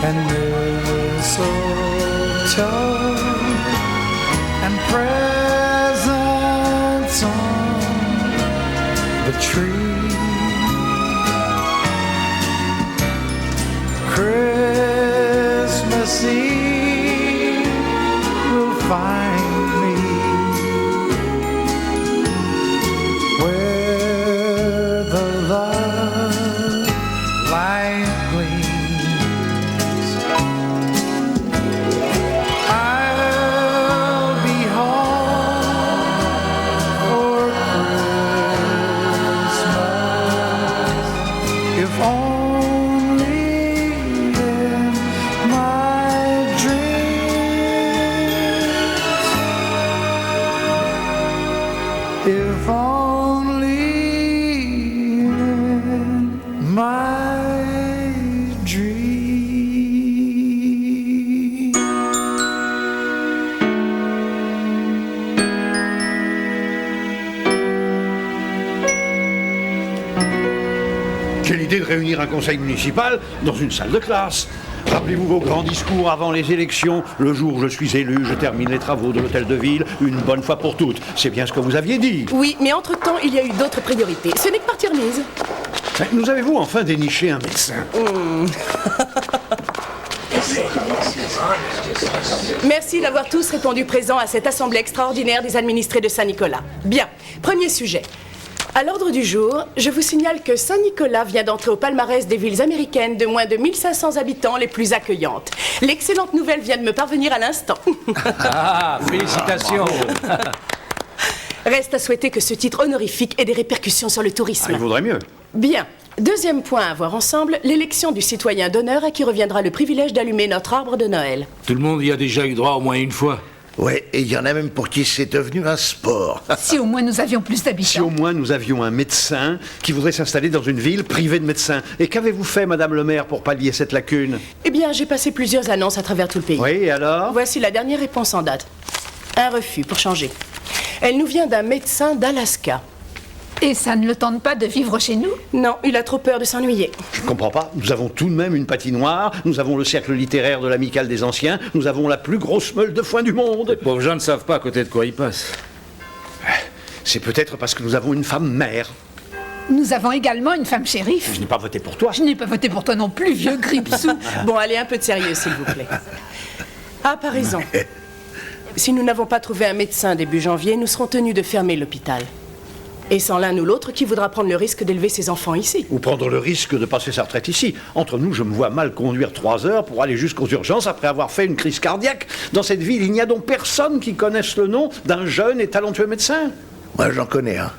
and mistletoe and presents on the tree. Christmas Eve will find me where the love light gleams. I'll be home for Christmas, if only in my dreams, if only in my dreams. Quelle idée de réunir un conseil municipal dans une salle de classe. Rappelez-vous vos grands discours avant les élections. Le jour où je suis élu, je termine les travaux de l'hôtel de ville une bonne fois pour toutes. C'est bien ce que vous aviez dit. Oui, mais entre-temps, il y a eu d'autres priorités. Ce n'est que partie remise. Nous avez-vous enfin déniché un médecin? Merci d'avoir tous répondu présent à cette assemblée extraordinaire des administrés de Saint-Nicolas. Bien, premier sujet. À l'ordre du jour, je vous signale que Saint-Nicolas vient d'entrer au palmarès des villes américaines de moins de 1500 habitants les plus accueillantes. L'excellente nouvelle vient de me parvenir à l'instant. Ah, félicitations. Reste à souhaiter que ce titre honorifique ait des répercussions sur le tourisme. Il vaudrait mieux. Bien. Deuxième point à voir ensemble, l'élection du citoyen d'honneur à qui reviendra le privilège d'allumer notre arbre de Noël. Tout le monde y a déjà eu droit au moins une fois. Ouais, et il y en a même pour qui c'est devenu un sport. Si au moins nous avions plus d'habitants. Si au moins nous avions un médecin qui voudrait s'installer dans une ville privée de médecins. Et qu'avez-vous fait, Madame le maire, pour pallier cette lacune? Eh bien, j'ai passé plusieurs annonces à travers tout le pays. Oui, et alors? Voici la dernière réponse en date. Un refus, pour changer. Elle nous vient d'un médecin d'Alaska. Et ça ne le tente pas de vivre chez nous? Non, il a trop peur de s'ennuyer. Je ne comprends pas. Nous avons tout de même une patinoire, nous avons le cercle littéraire de l'Amicale des Anciens, nous avons la plus grosse meule de foin du monde. Les pauvres gens ne savent pas à côté de quoi ils passent. C'est peut-être parce que nous avons une femme mère. Nous avons également une femme shérif. Je n'ai pas voté pour toi. Je n'ai pas voté pour toi non plus, vieux Gripsou. Bon, allez, un peu de sérieux, s'il vous plaît. Ah, par raison. Si nous n'avons pas trouvé un médecin début janvier, nous serons tenus de fermer l'hôpital. Et sans l'un ou l'autre, qui voudra prendre le risque d'élever ses enfants ici? Ou prendre le risque de passer sa retraite ici. Entre nous, je me vois mal conduire 3 heures pour aller jusqu'aux urgences après avoir fait une crise cardiaque. Dans cette ville, il n'y a donc personne qui connaisse le nom d'un jeune et talentueux médecin. Moi, j'en connais un.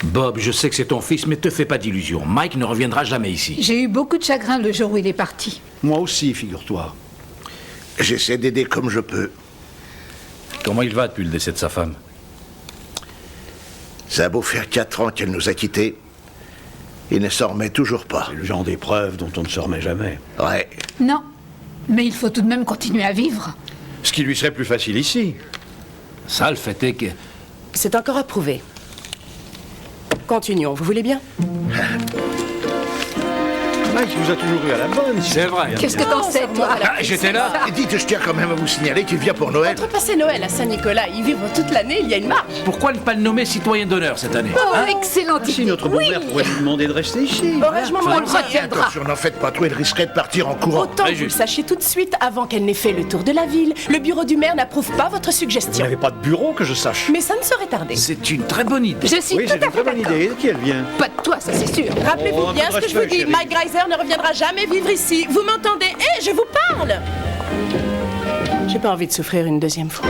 Bob, je sais que c'est ton fils, mais te fais pas d'illusions. Mike ne reviendra jamais ici. J'ai eu beaucoup de chagrin le jour où il est parti. Moi aussi, figure-toi. J'essaie d'aider comme je peux. Comment il va depuis le décès de sa femme? Ça a beau faire 4 ans qu'elle nous a quittés, il ne s'en remet toujours pas. C'est le genre d'épreuve dont on ne se remet jamais. Ouais. Non, mais il faut tout de même continuer à vivre. Ce qui lui serait plus facile ici. Ça, le fait est que... C'est encore à prouver. Continuons, vous voulez bien? Mike vous a toujours eu à la bonne. C'est vrai. Qu'est-ce que t'en sais, toi? Ah, j'étais là. Et dites, je tiens quand même à vous signaler qu'il vient pour Noël. Entre passer Noël à Saint-Nicolas et y vivre toute l'année, il y a une marge. Pourquoi ne pas le nommer citoyen d'honneur cette année? Oh, excellente Si idée. notre beau-père pourrait lui demander de rester ici. Aurais-je m'en On le retiendra. Attention, n'en faites pas trop, il risquerait de partir en courant. Autant que vous le sachiez tout de suite, avant qu'elle n'ait fait le tour de la ville, le bureau du maire n'approuve pas votre Vous suggestion. n'avez pas de bureau que je sache. Mais ça ne saurait tarder. C'est une très bonne idée. Je suis Oui, tout c'est à une fait très bonne d'accord. idée. De qui elle vient? Pas de toi, ça c'est sûr. Rappelez-vous Oh, bien un peu ce de que je vous respect, dis, chérie. Mike Greiser ne reviendra jamais vivre ici. Vous m'entendez? Eh, je vous parle! J'ai pas envie de souffrir une deuxième fois.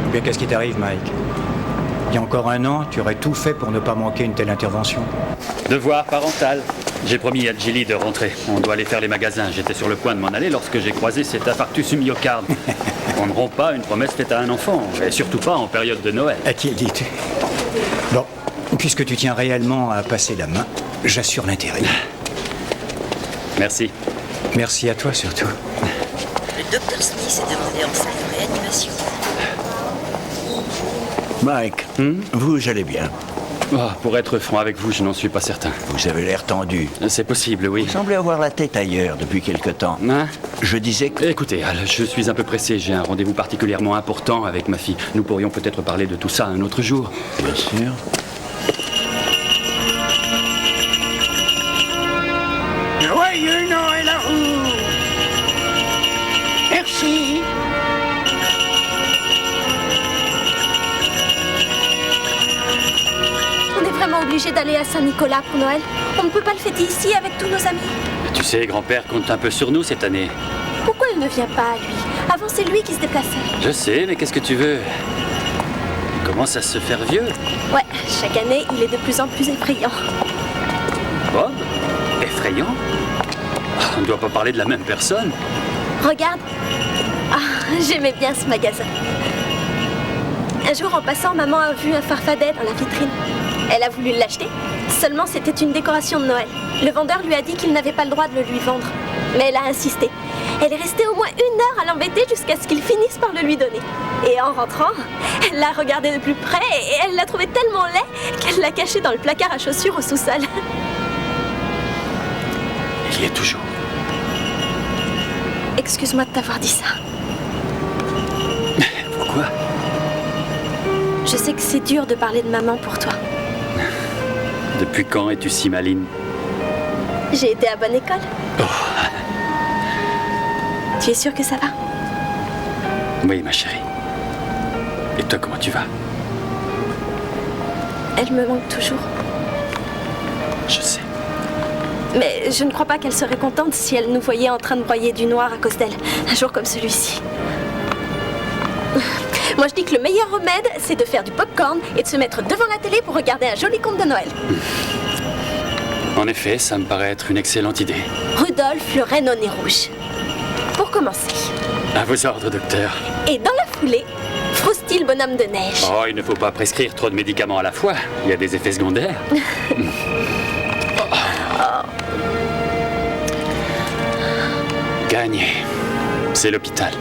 Eh bien, qu'est-ce qui t'arrive, Mike? Il y a encore 1 an, tu aurais tout fait pour ne pas manquer une telle intervention. Devoir parental. J'ai promis à Jilly de rentrer. On doit aller faire les magasins. J'étais sur le point de m'en aller lorsque j'ai croisé cet infarctus du myocarde. On ne rompt pas une promesse faite à un enfant, et surtout pas en période de Noël. À qui le dis-tu? Bon, puisque tu tiens réellement à passer la main, j'assure l'intérêt. Merci. Merci à toi surtout. Le docteur Smith est demandé en salle de réanimation. Mike, vous allez bien. Pour être franc avec vous, je n'en suis pas certain. Vous avez l'air tendu. C'est possible, oui. Vous semblez avoir la tête ailleurs depuis quelque temps. Hein? Je disais que... Écoutez, Al, je suis un peu pressé. J'ai un rendez-vous particulièrement important avec ma fille. Nous pourrions peut-être parler de tout ça un autre jour. Bien sûr. Joyeux Noël à vous! Merci! On est vraiment obligé d'aller à Saint-Nicolas pour Noël. On ne peut pas le fêter ici avec tous nos amis. Tu sais, grand-père compte un peu sur nous cette année. Pourquoi il ne vient pas, lui? Avant, c'est lui qui se déplaçait. Je sais, mais qu'est-ce que tu veux? Il commence à se faire vieux. Ouais, chaque année, il est de plus en plus effrayant. Bob? Effrayant? On ne doit pas parler de la même personne. Regarde. Ah, j'aimais bien ce magasin. Un jour, en passant, maman a vu un farfadet dans la vitrine. Elle a voulu l'acheter, seulement c'était une décoration de Noël. Le vendeur lui a dit qu'il n'avait pas le droit de le lui vendre. Mais elle a insisté. Elle est restée au moins 1 heure à l'embêter jusqu'à ce qu'il finisse par le lui donner. Et en rentrant, elle l'a regardé de plus près et elle l'a trouvé tellement laid qu'elle l'a caché dans le placard à chaussures au sous-sol. Il y est toujours. Excuse-moi de t'avoir dit ça. Pourquoi? Je sais que c'est dur de parler de maman pour toi. Depuis quand es-tu si maligne? J'ai été à bonne école. Oh. Tu es sûre que ça va? Oui, ma chérie. Et toi, comment tu vas? Elle me manque toujours. Je sais. Mais je ne crois pas qu'elle serait contente si elle nous voyait en train de broyer du noir à cause d'elle, un jour comme celui-ci. Moi, je dis que le meilleur remède, c'est de faire du popcorn et de se mettre devant la télé pour regarder un joli conte de Noël. En effet, ça me paraît être une excellente idée. Rudolph, le renne au nez rouge. Pour commencer. À vos ordres, docteur. Et dans la foulée, Frosty, le bonhomme de neige. Oh, il ne faut pas prescrire trop de médicaments à la fois. Il y a des effets secondaires. Gagné. C'est l'hôpital.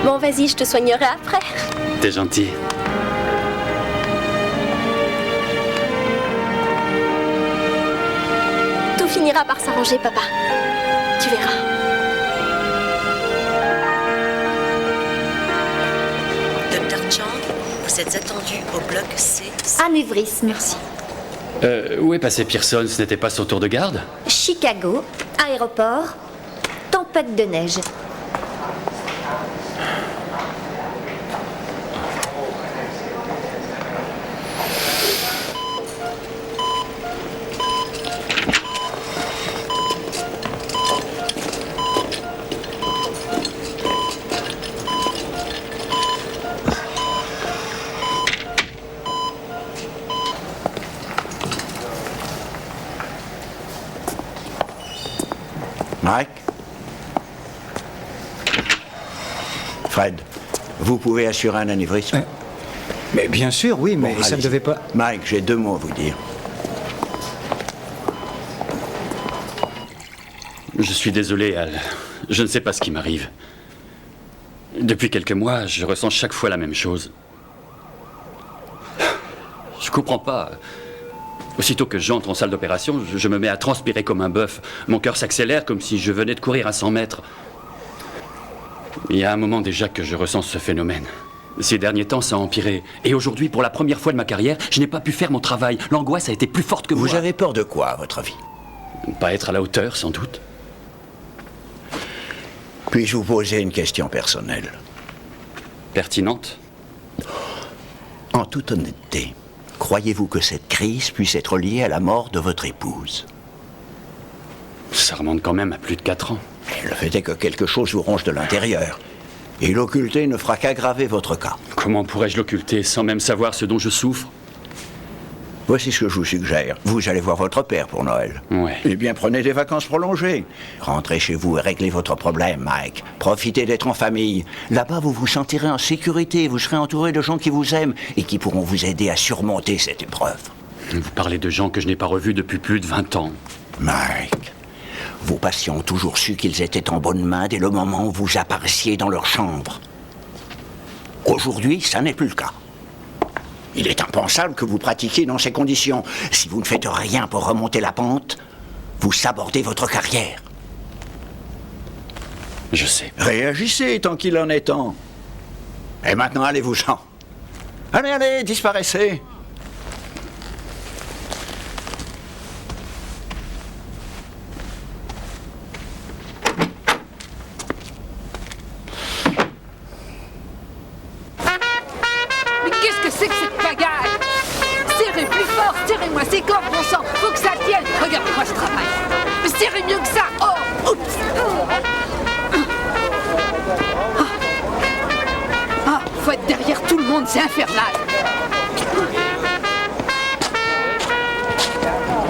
Bon, vas-y, je te soignerai après. T'es gentil. Tout finira par s'arranger, papa. Tu verras. Dr. Chang, vous êtes attendu au bloc C. Anévrisme. Merci. Où est passé Pearson? Ce n'était pas son tour de garde? Chicago, aéroport, tempête de neige. Mike? Fred, vous pouvez assurer un anévrisme? Mais bien sûr, oui, mais Bon, ça ne allez-y. devait pas... Mike, j'ai 2 mots à vous dire. Je suis désolé, Al. Je ne sais pas ce qui m'arrive. Depuis quelques mois, je ressens chaque fois la même chose. Je comprends pas. Aussitôt que j'entre en salle d'opération, je me mets à transpirer comme un bœuf. Mon cœur s'accélère comme si je venais de courir à 100 mètres. Il y a un moment déjà que je ressens ce phénomène. Ces derniers temps, ça a empiré. Et aujourd'hui, pour la première fois de ma carrière, je n'ai pas pu faire mon travail. L'angoisse a été plus forte que moi. Vous avez peur de quoi, à votre avis? Pas être à la hauteur, sans doute. Puis-je vous poser une question personnelle? Pertinente? En toute honnêteté, croyez-vous que cette crise puisse être liée à la mort de votre épouse? Ça remonte quand même à plus de 4 ans. Le fait est que quelque chose vous ronge de l'intérieur. Et l'occulter ne fera qu'aggraver votre cas. Comment pourrais-je l'occulter sans même savoir ce dont je souffre? Voici ce que je vous suggère. Vous allez voir votre père pour Noël. Ouais. Eh bien, prenez des vacances prolongées. Rentrez chez vous et réglez votre problème, Mike. Profitez d'être en famille. Là-bas, vous vous sentirez en sécurité. Vous serez entouré de gens qui vous aiment et qui pourront vous aider à surmonter cette épreuve. Vous parlez de gens que je n'ai pas revus depuis plus de 20 ans. Mike, vos patients ont toujours su qu'ils étaient en bonne main dès le moment où vous apparaissiez dans leur chambre. Aujourd'hui, ça n'est plus le cas. Il est impensable que vous pratiquiez dans ces conditions. Si vous ne faites rien pour remonter la pente, vous sabordez votre carrière. Je sais. Réagissez tant qu'il en est temps. Et maintenant, allez-vous-en. Allez, allez, disparaissez. Mais qu'est-ce que c'est que cette pagaille? Serrez plus fort, serrez-moi ces cordes, bon sang, faut que ça tienne. Regardez-moi ce travail. Mais serrez mieux que ça. Oh, oups. Ah, faut être derrière tout le monde, c'est infernal.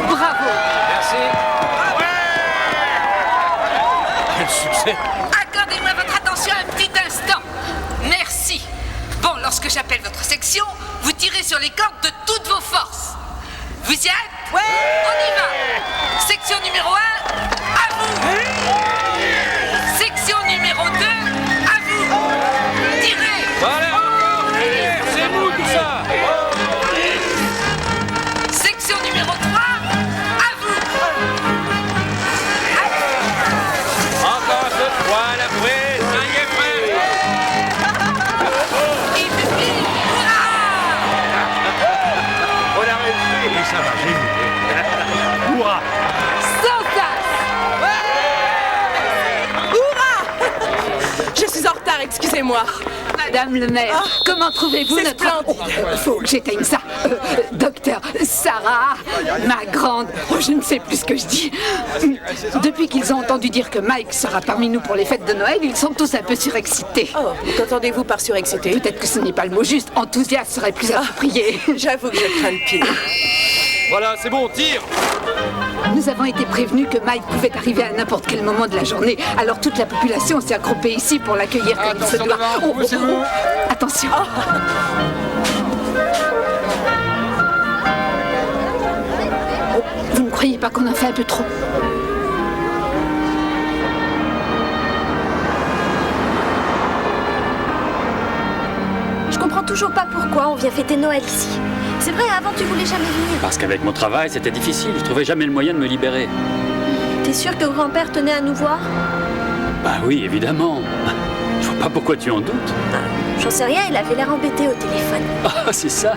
Bravo. Merci. Quel succès. Accordez-moi votre attention un petit instant. Merci. Bon, lorsque j'appelle votre section, vous tirez sur les cordes de toutes vos forces. Vous y êtes? Ouais. On y va. Section numéro 1, à vous. Section numéro 2, à vous. Tirez. Allez, encore. Allez, c'est vous tout ça. Section numéro 3, à vous. Encore un peu de poil après, ça y est prêt. Et puis, hurrah! On a réussi. Et ça va, j'ai vu. Hurrah! Sans Je suis en retard, excusez-moi. Madame le maire, comment trouvez-vous c'est notre... splendide. Faut que j'éteigne ça. Docteur Sarah, ma grande... Oh, je ne sais plus ce que je dis. Depuis qu'ils ont entendu dire que Mike sera parmi nous pour les fêtes de Noël, ils sont tous un peu surexcités. Oh, qu'entendez-vous par surexcité? Peut-être que ce n'est pas le mot juste. Enthousiaste serait plus approprié. J'avoue que je crains le pire. Voilà, c'est bon, tire. Nous avons été prévenus que Mike pouvait arriver à n'importe quel moment de la journée. Alors toute la population s'est regroupée ici pour l'accueillir comme il se doit. Attention. Oh, vous ne croyez pas qu'on en fait un peu trop? Je comprends toujours pas pourquoi on vient fêter Noël ici. C'est vrai, avant tu voulais jamais venir. Parce qu'avec mon travail, c'était difficile. Je trouvais jamais le moyen de me libérer. T'es sûr que grand-père tenait à nous voir? Bah oui, évidemment. Je vois pas pourquoi tu en doutes. J'en sais rien, il avait l'air embêté au téléphone. Ah, c'est ça.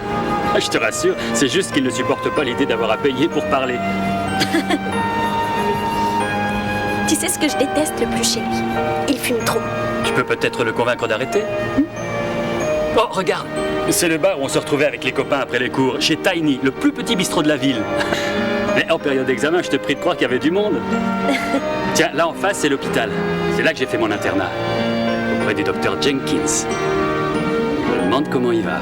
Je te rassure, c'est juste qu'il ne supporte pas l'idée d'avoir à payer pour parler. Tu sais ce que je déteste le plus chez lui? Il fume trop. Tu peux peut-être le convaincre d'arrêter? Oh, regarde. C'est le bar où on se retrouvait avec les copains après les cours, chez Tiny, le plus petit bistrot de la ville. Mais en période d'examen, je te prie de croire qu'il y avait du monde. Tiens, là en face, c'est l'hôpital. C'est là que j'ai fait mon internat. Auprès du docteur Jenkins. Je me demande comment il va.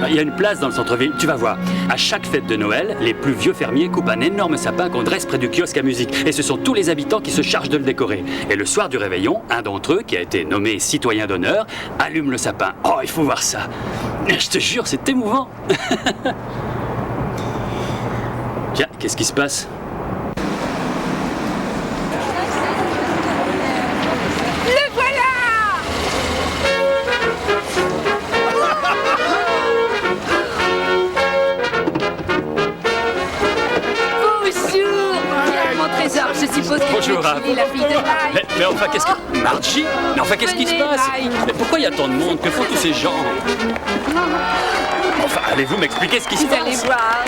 Il y a une place dans le centre-ville, tu vas voir. À chaque fête de Noël, les plus vieux fermiers coupent un énorme sapin qu'on dresse près du kiosque à musique. Et ce sont tous les habitants qui se chargent de le décorer. Et le soir du réveillon, un d'entre eux, qui a été nommé citoyen d'honneur, allume le sapin. Oh, il faut voir ça. Je te jure, c'est émouvant. Tiens, qu'est-ce qui se passe? Le voilà! Bonjour! Bien, mon trésor, je suppose que Bonjour, tu es la fille de Mike. Mais enfin, qu'est-ce que... Margie? Mais enfin, qu'est-ce qui se Venez, passe? Mike. Mais pourquoi il y a tant de monde? Que font tous ces gens? Enfin, allez-vous m'expliquer ce qui se Vous allez passe? voir.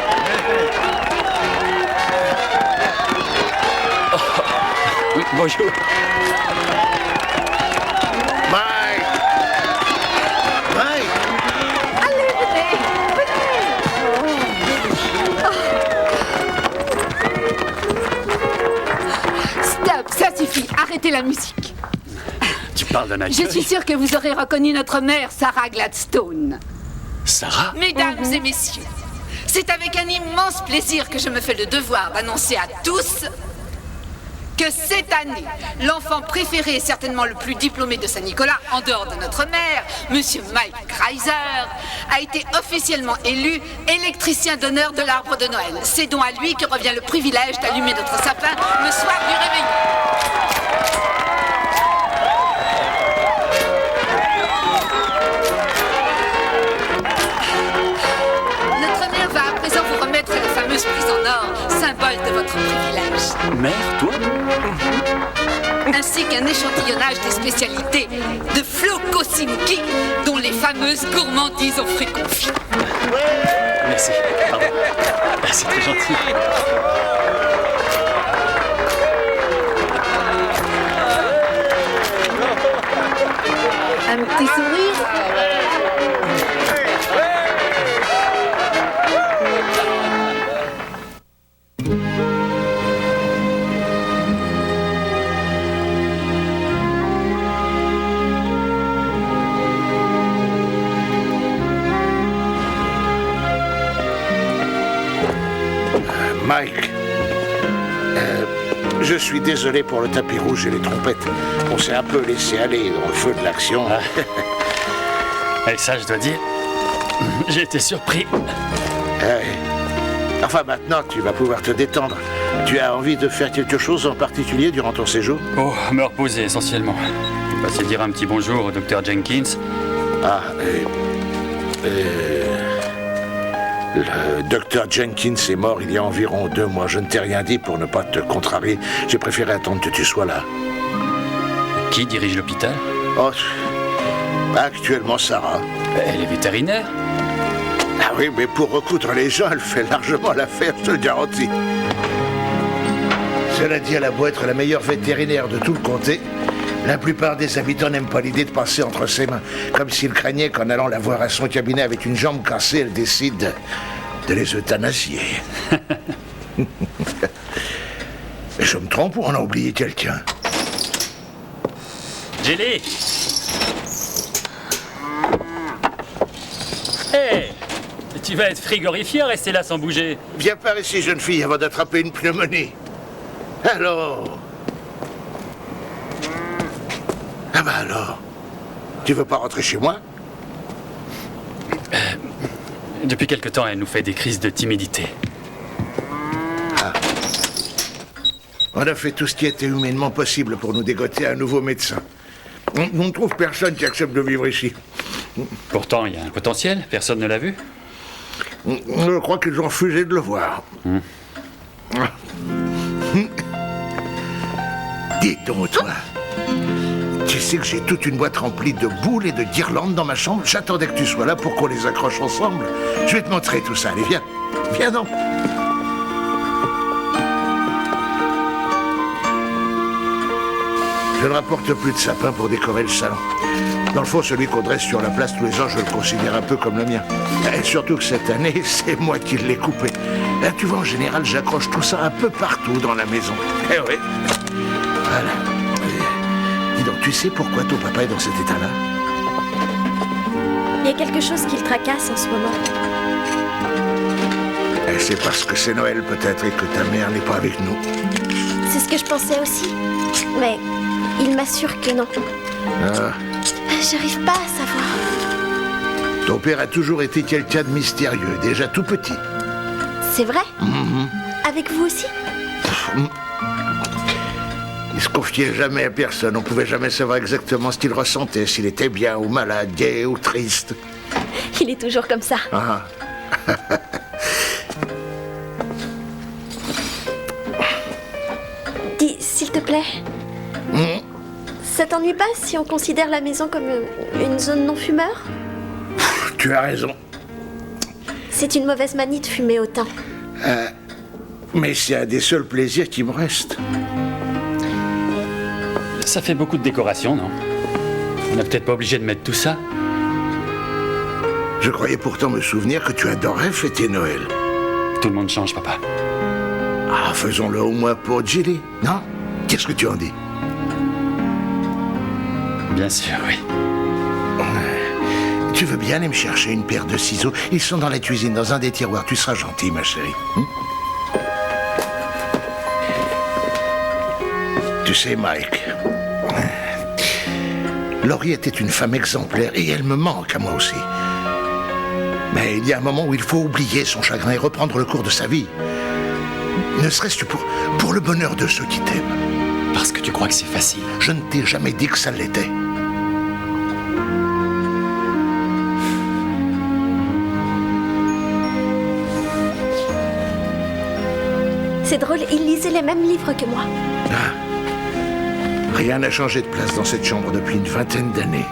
Oui, bonjour. Mike! Mike! Allez, venez! Stop, ça suffit. Arrêtez la musique. Tu parles d'un Je accueil? suis sûre que vous aurez reconnu notre mère, Sarah Gladstone. Sarah? Mesdames et messieurs, c'est avec un immense plaisir que je me fais le devoir d'annoncer à tous que cette année, l'enfant préféré et certainement le plus diplômé de Saint-Nicolas, en dehors de notre mère, Monsieur Mike Kreiser, a été officiellement élu électricien d'honneur de l'arbre de Noël. C'est donc à lui que revient le privilège d'allumer notre sapin le soir du réveillon. symbole de votre privilège. Mère, toi? Ainsi qu'un échantillonnage des spécialités de Flo Kosinski, dont les fameuses gourmandises aux fruits confits. Merci, pardon. C'est très gentil. Un petit sourire. Mike, je suis désolé pour le tapis rouge et les trompettes. On s'est un peu laissé aller dans le feu de l'action. Et ça, je dois dire, j'ai été surpris. Enfin, maintenant, tu vas pouvoir te détendre. Tu as envie de faire quelque chose en particulier durant ton séjour? Oh, me reposer essentiellement. Passer dire un petit bonjour au docteur Jenkins. Le docteur Jenkins est mort il y a environ 2 mois. Je ne t'ai rien dit pour ne pas te contrarier. J'ai préféré attendre que tu sois là. Qui dirige l'hôpital? Oh, actuellement Sarah. Elle est vétérinaire? Ah oui, mais pour recoudre les gens, elle fait largement l'affaire, je te le garantis. Cela dit, elle a beau être la meilleure vétérinaire de tout le comté, la plupart des habitants n'aiment pas l'idée de passer entre ses mains, comme s'ils craignaient qu'en allant la voir à son cabinet avec une jambe cassée, elle décide de les euthanasier. Je me trompe ou on a oublié quelqu'un? Jelly! Hé! Tu vas être frigorifié à rester là sans bouger. Viens par ici, jeune fille, avant d'attraper une pneumonie. Alors? Ah bah alors? Tu veux pas rentrer chez moi? Depuis quelque temps, elle nous fait des crises de timidité. On a fait tout ce qui était humainement possible pour nous dégoter un nouveau médecin. On ne trouve personne qui accepte de vivre ici. Pourtant, il y a un potentiel. Personne ne l'a vu. Je crois qu'ils ont refusé de le voir. Dis donc, toi. Tu sais que j'ai toute une boîte remplie de boules et de guirlandes dans ma chambre. J'attendais que tu sois là pour qu'on les accroche ensemble. Je vais te montrer tout ça. Allez, viens. Viens donc. Je ne rapporte plus de sapin pour décorer le salon. Dans le fond, celui qu'on dresse sur la place tous les ans, je le considère un peu comme le mien. Et surtout que cette année, c'est moi qui l'ai coupé. Là, tu vois, en général, j'accroche tout ça un peu partout dans la maison. Eh oui. Voilà. Dis donc, tu sais pourquoi ton papa est dans cet état-là? Il y a quelque chose qui le tracasse en ce moment. Et c'est parce que c'est Noël, peut-être, et que ta mère n'est pas avec nous. C'est ce que je pensais aussi. Mais il m'assure que non. Ah. J'arrive pas à savoir. Ton père a toujours été quelqu'un de mystérieux, déjà tout petit. C'est vrai? Avec vous aussi? Il se confiait jamais à personne. On pouvait jamais savoir exactement ce qu'il ressentait, s'il était bien ou malade, gai ou triste. Il est toujours comme ça. Ah. Dis, s'il te plaît. Ça t'ennuie pas si on considère la maison comme une zone non-fumeur? Tu as raison. C'est une mauvaise manie de fumer autant. Mais c'est un des seuls plaisirs qui me restent. Ça fait beaucoup de décoration, non? On n'est peut-être pas obligé de mettre tout ça. Je croyais pourtant me souvenir que tu adorais fêter Noël. Tout le monde change, papa. Ah, faisons-le au moins pour Jelly, non? Qu'est-ce que tu en dis? Bien sûr, oui. Tu veux bien aller me chercher une paire de ciseaux? Ils sont dans la cuisine, dans un des tiroirs. Tu seras gentille, ma chérie. Tu sais, Mike, Laurie était une femme exemplaire et elle me manque à moi aussi. Mais il y a un moment où il faut oublier son chagrin et reprendre le cours de sa vie. Ne serait-ce que pour le bonheur de ceux qui t'aiment. Parce que tu crois que c'est facile. Je ne t'ai jamais dit que ça l'était. C'est drôle, il lisait les mêmes livres que moi. Rien n'a changé de place dans cette chambre depuis une vingtaine d'années.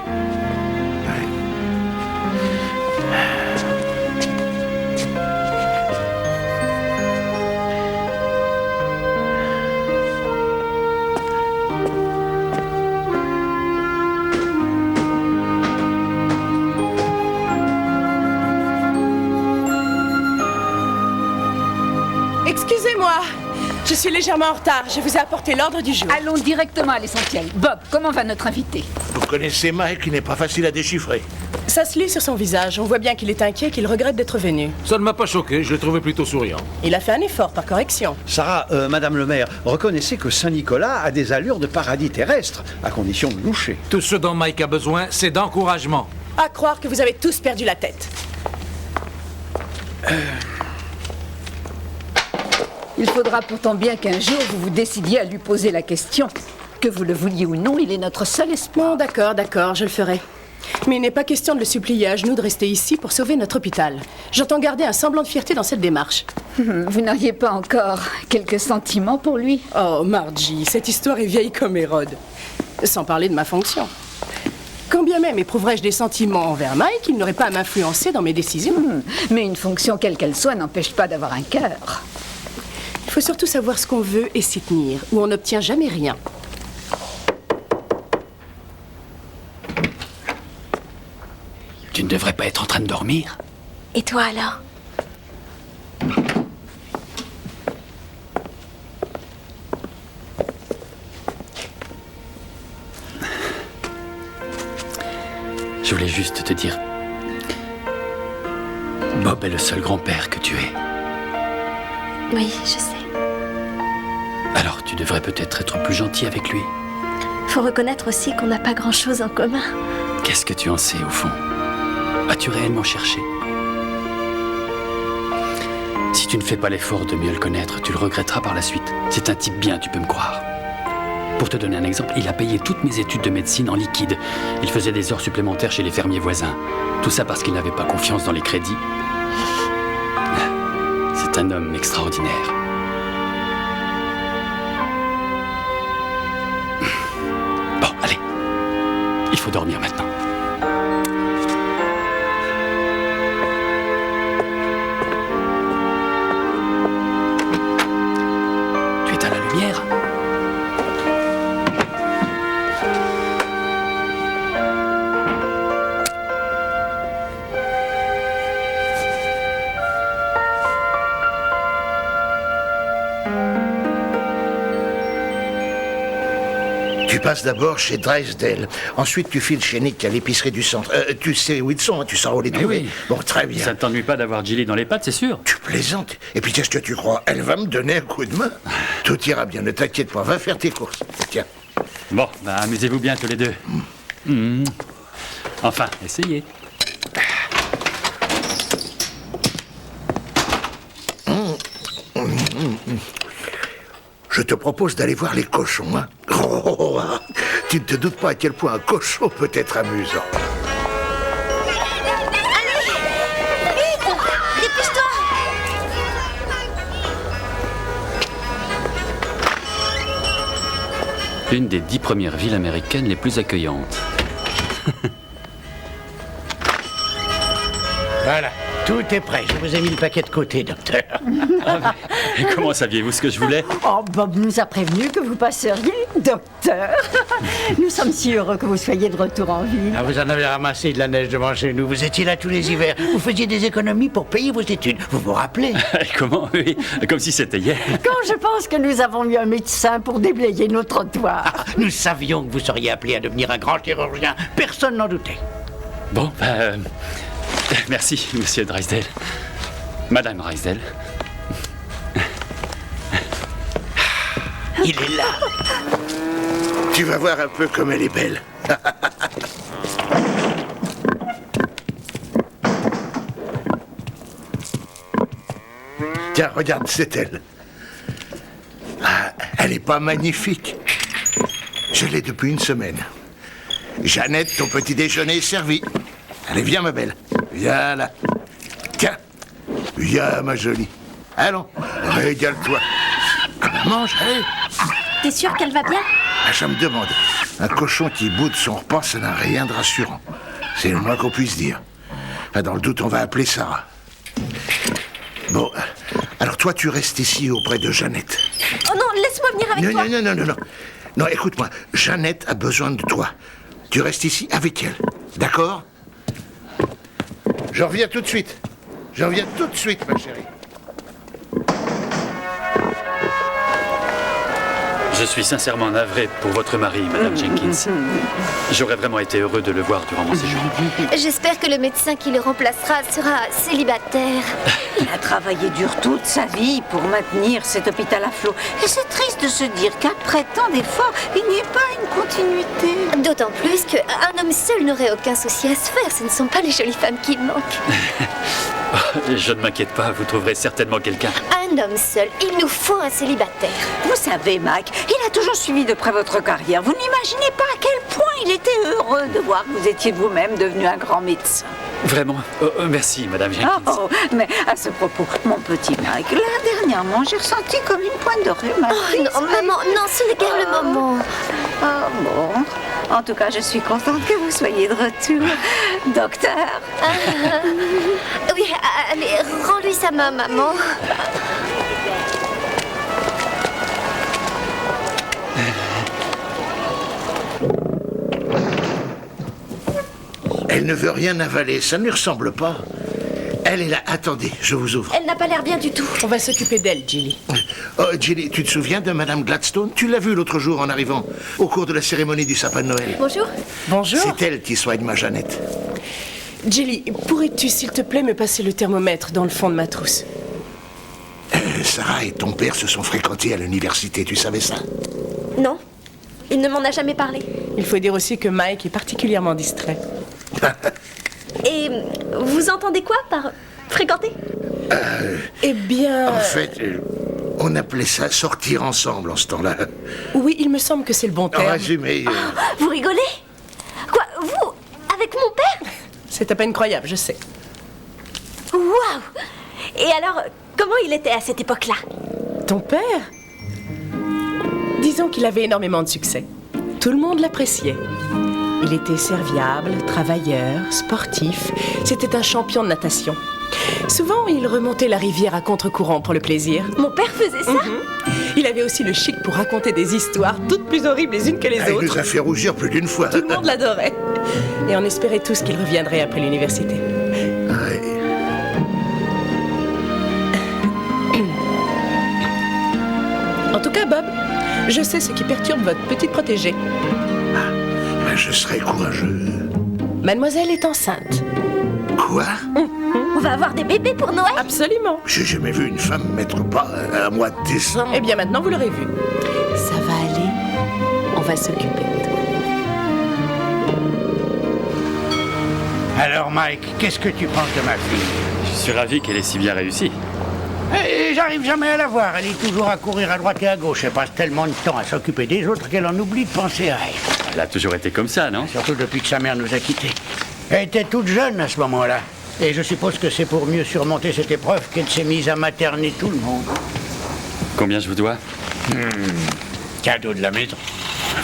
Excusez-moi, je suis légèrement en retard. Je vous ai apporté l'ordre du jour. Allons directement à l'essentiel. Bob, comment va notre invité? Vous connaissez Mike, il n'est pas facile à déchiffrer. Ça se lit sur son visage. On voit bien qu'il est inquiet, qu'il regrette d'être venu. Ça ne m'a pas choqué, je l'ai trouvé plutôt souriant. Il a fait un effort, par correction. Sarah, Madame le maire, reconnaissez que Saint-Nicolas a des allures de paradis terrestre, à condition de loucher. Tout ce dont Mike a besoin, c'est d'encouragement. À croire que vous avez tous perdu la tête. Il faudra pourtant bien qu'un jour vous vous décidiez à lui poser la question. Que vous le vouliez ou non, il est notre seul espoir. Bon, d'accord, je le ferai. Mais il n'est pas question de le supplier à genoux de rester ici pour sauver notre hôpital. J'entends garder un semblant de fierté dans cette démarche. Vous n'auriez pas encore quelques sentiments pour lui? Oh, Margie, cette histoire est vieille comme Hérode. Sans parler de ma fonction. Quand bien même éprouverais-je des sentiments envers Mike, il n'aurait pas à m'influencer dans mes décisions. Mais une fonction quelle qu'elle soit n'empêche pas d'avoir un cœur. Il faut surtout savoir ce qu'on veut et s'y tenir, ou on n'obtient jamais rien. Tu ne devrais pas être en train de dormir. Et toi alors? Je voulais juste te dire... Bob est le seul grand-père que tu es. Oui, je sais. Alors tu devrais peut-être être plus gentil avec lui. Faut reconnaître aussi qu'on n'a pas grand-chose en commun. Qu'est-ce que tu en sais au fond? As-tu réellement cherché? Si tu ne fais pas l'effort de mieux le connaître, tu le regretteras par la suite. C'est un type bien, tu peux me croire. Pour te donner un exemple, il a payé toutes mes études de médecine en liquide. Il faisait des heures supplémentaires chez les fermiers voisins. Tout ça parce qu'il n'avait pas confiance dans les crédits. C'est un homme extraordinaire. Bon, allez. Il faut dormir maintenant. Tu éteins la lumière ? Tu passes d'abord chez Drysdale. Ensuite, tu files chez Nick à l'épicerie du centre. Tu sais où ils sont, hein, tu sauras où les trouver. Oui. Bon, très bien. Ça ne t'ennuie pas d'avoir Jilly dans les pattes, c'est sûr? Tu plaisantes. Et puis, qu'est-ce que tu crois? Elle va me donner un coup de main. Tout ira bien, ne t'inquiète pas. Va faire tes courses. Tiens. Bon, bah, amusez-vous bien tous les deux. Enfin, essayez. Je te propose d'aller voir les cochons, hein. Oh, tu ne te doutes pas à quel point un cochon peut être amusant. Allez! Vite! Dépêche-toi! Une des 10 premières villes américaines les plus accueillantes. Voilà, tout est prêt. Je vous ai mis le paquet de côté, docteur. Et comment saviez-vous ce que je voulais? Oh, Bob nous a prévenu que vous passeriez, docteur. Nous sommes si heureux que vous soyez de retour en ville. Ah, vous en avez ramassé de la neige devant chez nous. Vous étiez là tous les hivers. Vous faisiez des économies pour payer vos études. Vous vous rappelez? Comment? Oui, comme si c'était hier. Quand je pense que nous avons eu un médecin pour déblayer nos trottoirs. Ah, nous savions que vous seriez appelé à devenir un grand chirurgien. Personne n'en doutait. Bon, merci, monsieur Drysdale. Madame Drysdale. Il est là. Tu vas voir un peu comme elle est belle. Tiens, regarde, c'est elle. Ah, elle est pas magnifique? Je l'ai depuis une semaine. Jeannette, ton petit déjeuner est servi. Allez, viens, ma belle. Viens là. Tiens. Viens, ma jolie. Allons, régale-toi. mange, allez. T'es sûr qu'elle va bien? Ah, je me demande. Un cochon qui boude son repas, ça n'a rien de rassurant. C'est le moins qu'on puisse dire. Ah, dans le doute, on va appeler Sarah. Bon, alors toi, tu restes ici auprès de Jeannette. Oh non, laisse-moi venir avec toi. Non. Non, écoute-moi, Jeannette a besoin de toi. Tu restes ici avec elle, d'accord? Je reviens tout de suite. Ma chérie. Je suis sincèrement navré pour votre mari, Madame Jenkins. J'aurais vraiment été heureux de le voir durant mon séjour. J'espère que le médecin qui le remplacera sera célibataire. Il a travaillé dur toute sa vie pour maintenir cet hôpital à flot. Et c'est triste de se dire qu'après tant d'efforts, il n'y ait pas une continuité. D'autant plus qu'un homme seul n'aurait aucun souci à se faire. Ce ne sont pas les jolies femmes qui manquent. Je ne m'inquiète pas, vous trouverez certainement quelqu'un. Un homme seul, il nous faut un célibataire. Vous savez, Mike, il a toujours suivi de près votre carrière. Vous n'imaginez pas à quel point il était heureux de voir que vous étiez vous-même devenu un grand médecin. Vraiment? Merci, Madame Jenkins. Oh, mais à ce propos, mon petit Mike, là, dernièrement, j'ai ressenti comme une pointe de rhumatisme. Oh non, maman, non, ce n'est guère le moment. Bon. En tout cas, je suis contente que vous soyez de retour. Docteur. Oui, allez, rends-lui sa main, maman. Elle ne veut rien avaler, ça ne lui ressemble pas. Elle est là, attendez, je vous ouvre. Elle n'a pas l'air bien du tout. On va s'occuper d'elle, Jilly. Oh, Jilly, tu te souviens de Madame Gladstone? Tu l'as vue l'autre jour en arrivant, au cours de la cérémonie du sapin de Noël. Bonjour. Bonjour. C'est elle qui soigne ma Jeannette. Jilly, pourrais-tu, s'il te plaît, me passer le thermomètre dans le fond de ma trousse? Sarah et ton père se sont fréquentés à l'université, tu savais ça? Non, il ne m'en a jamais parlé. Il faut dire aussi que Mike est particulièrement distrait. Et vous entendez quoi par fréquenter? Eh bien... En fait, on appelait ça sortir ensemble en ce temps-là. Oui, il me semble que c'est le bon terme. En résumé... Vous rigolez? Quoi, vous? Avec mon père? C'est à peine croyable, je sais. Waouh! Et alors, comment il était à cette époque-là? Ton père? Disons qu'il avait énormément de succès. Tout le monde l'appréciait. Il était serviable, travailleur, sportif. C'était un champion de natation. Souvent, il remontait la rivière à contre-courant pour le plaisir. Mon père faisait ça? Il avait aussi le chic pour raconter des histoires toutes plus horribles les unes que les autres. Il nous a fait rougir plus d'une fois. Tout le monde l'adorait. Et on espérait tous qu'il reviendrait après l'université. En tout cas, Bob, je sais ce qui perturbe votre petite protégée. Je serai courageux. Mademoiselle est enceinte. Quoi? On va avoir des bébés pour Noël? Absolument. J'ai jamais vu une femme mettre pas un mois de décembre. Eh bien, maintenant, vous l'aurez vu. Ça va aller. On va s'occuper de toi. Alors, Mike, qu'est-ce que tu penses de ma fille? Je suis ravi qu'elle ait si bien réussi. Et j'arrive jamais à la voir. Elle est toujours à courir à droite et à gauche. Elle passe tellement de temps à s'occuper des autres qu'elle en oublie de penser à elle. Elle a toujours été comme ça, non? Surtout depuis que sa mère nous a quittés. Elle était toute jeune à ce moment-là. Et je suppose que c'est pour mieux surmonter cette épreuve qu'elle s'est mise à materner tout le monde. Combien je vous dois? Cadeau de la maison.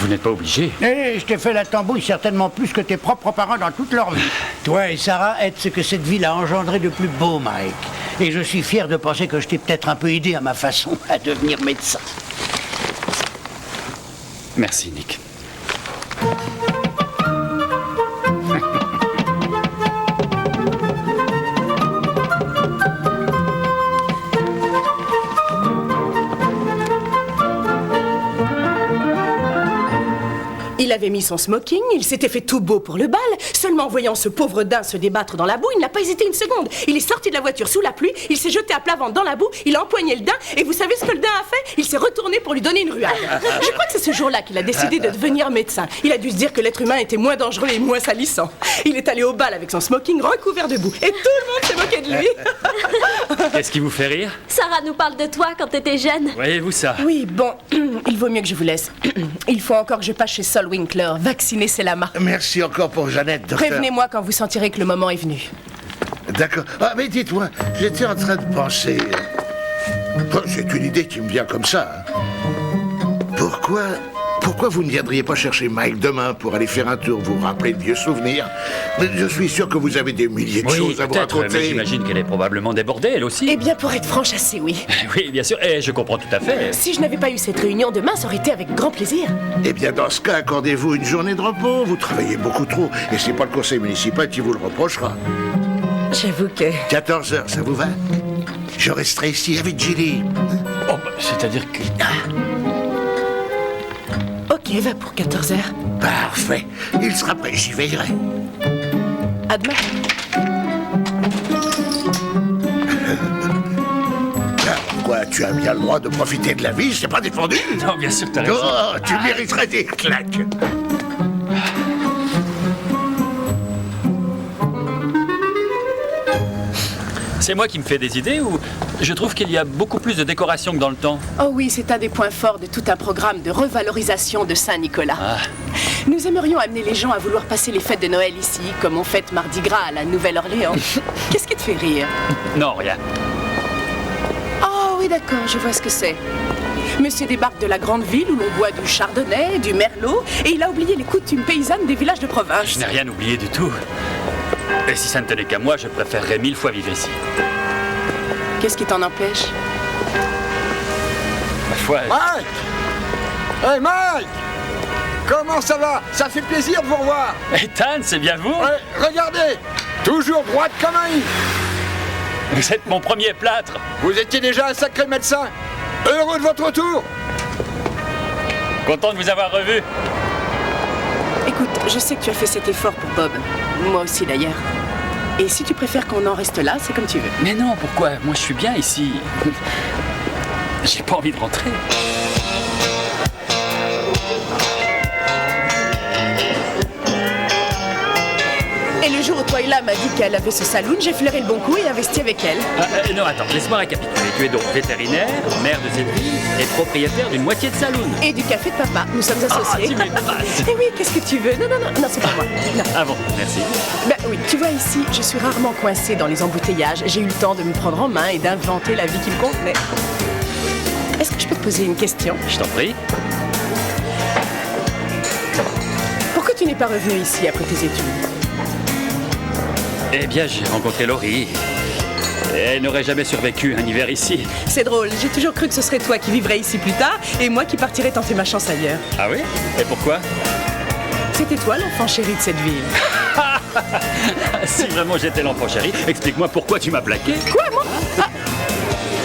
Vous n'êtes pas obligé. Et je t'ai fait la tambouille certainement plus que tes propres parents dans toute leur vie. Toi et Sarah êtes ce que cette ville a engendré de plus beau, Mike. Et je suis fier de penser que je t'ai peut-être un peu aidé à ma façon à devenir médecin. Merci, Nick. Il avait mis son smoking, il s'était fait tout beau pour le bal. Seulement en voyant ce pauvre daim se débattre dans la boue, il n'a pas hésité une seconde. Il est sorti de la voiture sous la pluie, il s'est jeté à plat ventre dans la boue, il a empoigné le daim, et vous savez ce que le daim a fait? Il s'est retourné pour lui donner une ruade. Je crois que c'est ce jour-là qu'il a décidé de devenir médecin. Il a dû se dire que l'être humain était moins dangereux et moins salissant. Il est allé au bal avec son smoking recouvert de boue, et tout le monde s'est moqué de lui. Qu'est-ce qui vous fait rire? Sarah nous parle de toi quand t'étais jeune. Voyez-vous ça? Oui, bon, il vaut mieux que je vous laisse. Il faut encore que je passe chez Sol Winkler. Vacciner, c'est la main. Merci encore pour Jeannette, docteur. Prévenez-moi quand vous sentirez que le moment est venu. D'accord. Ah, mais dites-moi, j'étais en train de penser... C'est une idée qui me vient comme ça. Hein. Pourquoi vous ne viendriez pas chercher Mike demain pour aller faire un tour, vous rappeler de vieux souvenirs? Je suis sûr que vous avez des milliers de choses à vous raconter. Mais j'imagine qu'elle est probablement débordée, elle aussi. Eh bien, pour être franche, assez oui. Oui, bien sûr, et je comprends tout à fait. Si je n'avais pas eu cette réunion demain, ça aurait été avec grand plaisir. Eh bien, dans ce cas, accordez-vous une journée de repos. Vous travaillez beaucoup trop, et c'est pas le conseil municipal qui vous le reprochera. J'avoue que... 14h, ça vous va? Je resterai ici avec Gilly. Oh, bah, c'est-à-dire que... Ok, va pour 14h. Parfait. Il sera prêt, j'y veillerai. À demain. Quoi, tu as bien le droit de profiter de la vie, c'est pas défendu? Non, bien sûr, t'as raison. Oh, tu mériterais des claques. C'est moi qui me fais des idées ou je trouve qu'il y a beaucoup plus de décoration que dans le temps? Oh oui, c'est un des points forts de tout un programme de revalorisation de Saint-Nicolas. Ah. Nous aimerions amener les gens à vouloir passer les fêtes de Noël ici, comme on fête Mardi Gras à la Nouvelle-Orléans. Qu'est-ce qui te fait rire? Non, rien. Oh oui, d'accord, je vois ce que c'est. Monsieur débarque de la grande ville où l'on boit du chardonnay, du merlot, et il a oublié les coutumes paysannes des villages de province. Je n'ai rien oublié du tout. Et si ça ne tenait qu'à moi, je préférerais 1000 fois vivre ici. Qu'est-ce qui t'en empêche? Ma foi... Mike! Hey Mike! Comment ça va? Ça fait plaisir de vous revoir. Ethan, c'est bien vous? Ouais, regardez! Toujours droite comme un i. Vous êtes mon premier plâtre. Vous étiez déjà un sacré médecin. Heureux de votre retour. Content de vous avoir revu. Écoute, je sais que tu as fait cet effort pour Bob. Moi aussi d'ailleurs. Et si tu préfères qu'on en reste là, c'est comme tu veux. Mais non, pourquoi? Moi je suis bien ici. J'ai pas envie de rentrer. Et le jour où Twyla m'a dit qu'elle avait ce saloon, j'ai flairé le bon coup et investi avec elle. Non, attends, laisse-moi récapituler. Tu es donc vétérinaire, maire de cette ville et propriétaire d'une moitié de saloon. Et du café de papa. Nous sommes associés. Tu m'écrases. Eh oui, qu'est-ce que tu veux? Non, c'est pas moi. Non. Ah bon, merci. Ben oui, tu vois ici, je suis rarement coincée dans les embouteillages. J'ai eu le temps de me prendre en main et d'inventer la vie qui me convenait. Est-ce que je peux te poser une question? Je t'en prie. Pourquoi tu n'es pas revenu ici après tes études? Eh bien, j'ai rencontré Laurie. Elle n'aurait jamais survécu un hiver ici. C'est drôle, j'ai toujours cru que ce serait toi qui vivrais ici plus tard et moi qui partirais tenter ma chance ailleurs. Ah oui? Et pourquoi? C'était toi l'enfant chéri de cette ville. Si vraiment j'étais l'enfant chéri, explique-moi pourquoi tu m'as plaqué. Quoi, moi?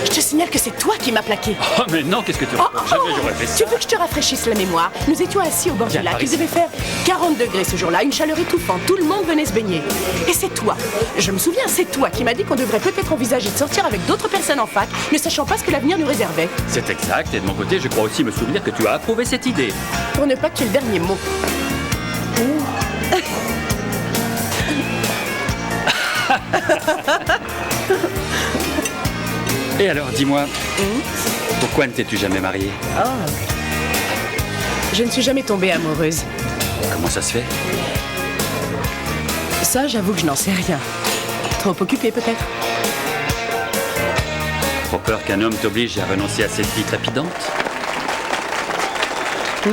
Je te signale que c'est toi qui m'as plaqué. Oh mais non, qu'est-ce que tu racontes? Jamais j'aurais fait ça. Tu veux que je te rafraîchisse la mémoire? Nous étions assis au bord du lac. Il devait faire 40 degrés ce jour-là, une chaleur étouffante. Tout le monde venait se baigner. Et c'est toi, je me souviens, c'est toi qui m'as dit qu'on devrait peut-être envisager de sortir avec d'autres personnes en fac, ne sachant pas ce que l'avenir nous réservait. C'est exact, et de mon côté, je crois aussi me souvenir que tu as approuvé cette idée. Pour ne pas que tu aies le dernier mot. Et alors, dis-moi, pourquoi ne t'es-tu jamais mariée? Oh. Je ne suis jamais tombée amoureuse. Comment ça se fait? Ça, j'avoue que je n'en sais rien. Trop occupée, peut-être? Trop peur qu'un homme t'oblige à renoncer à cette vie trépidante?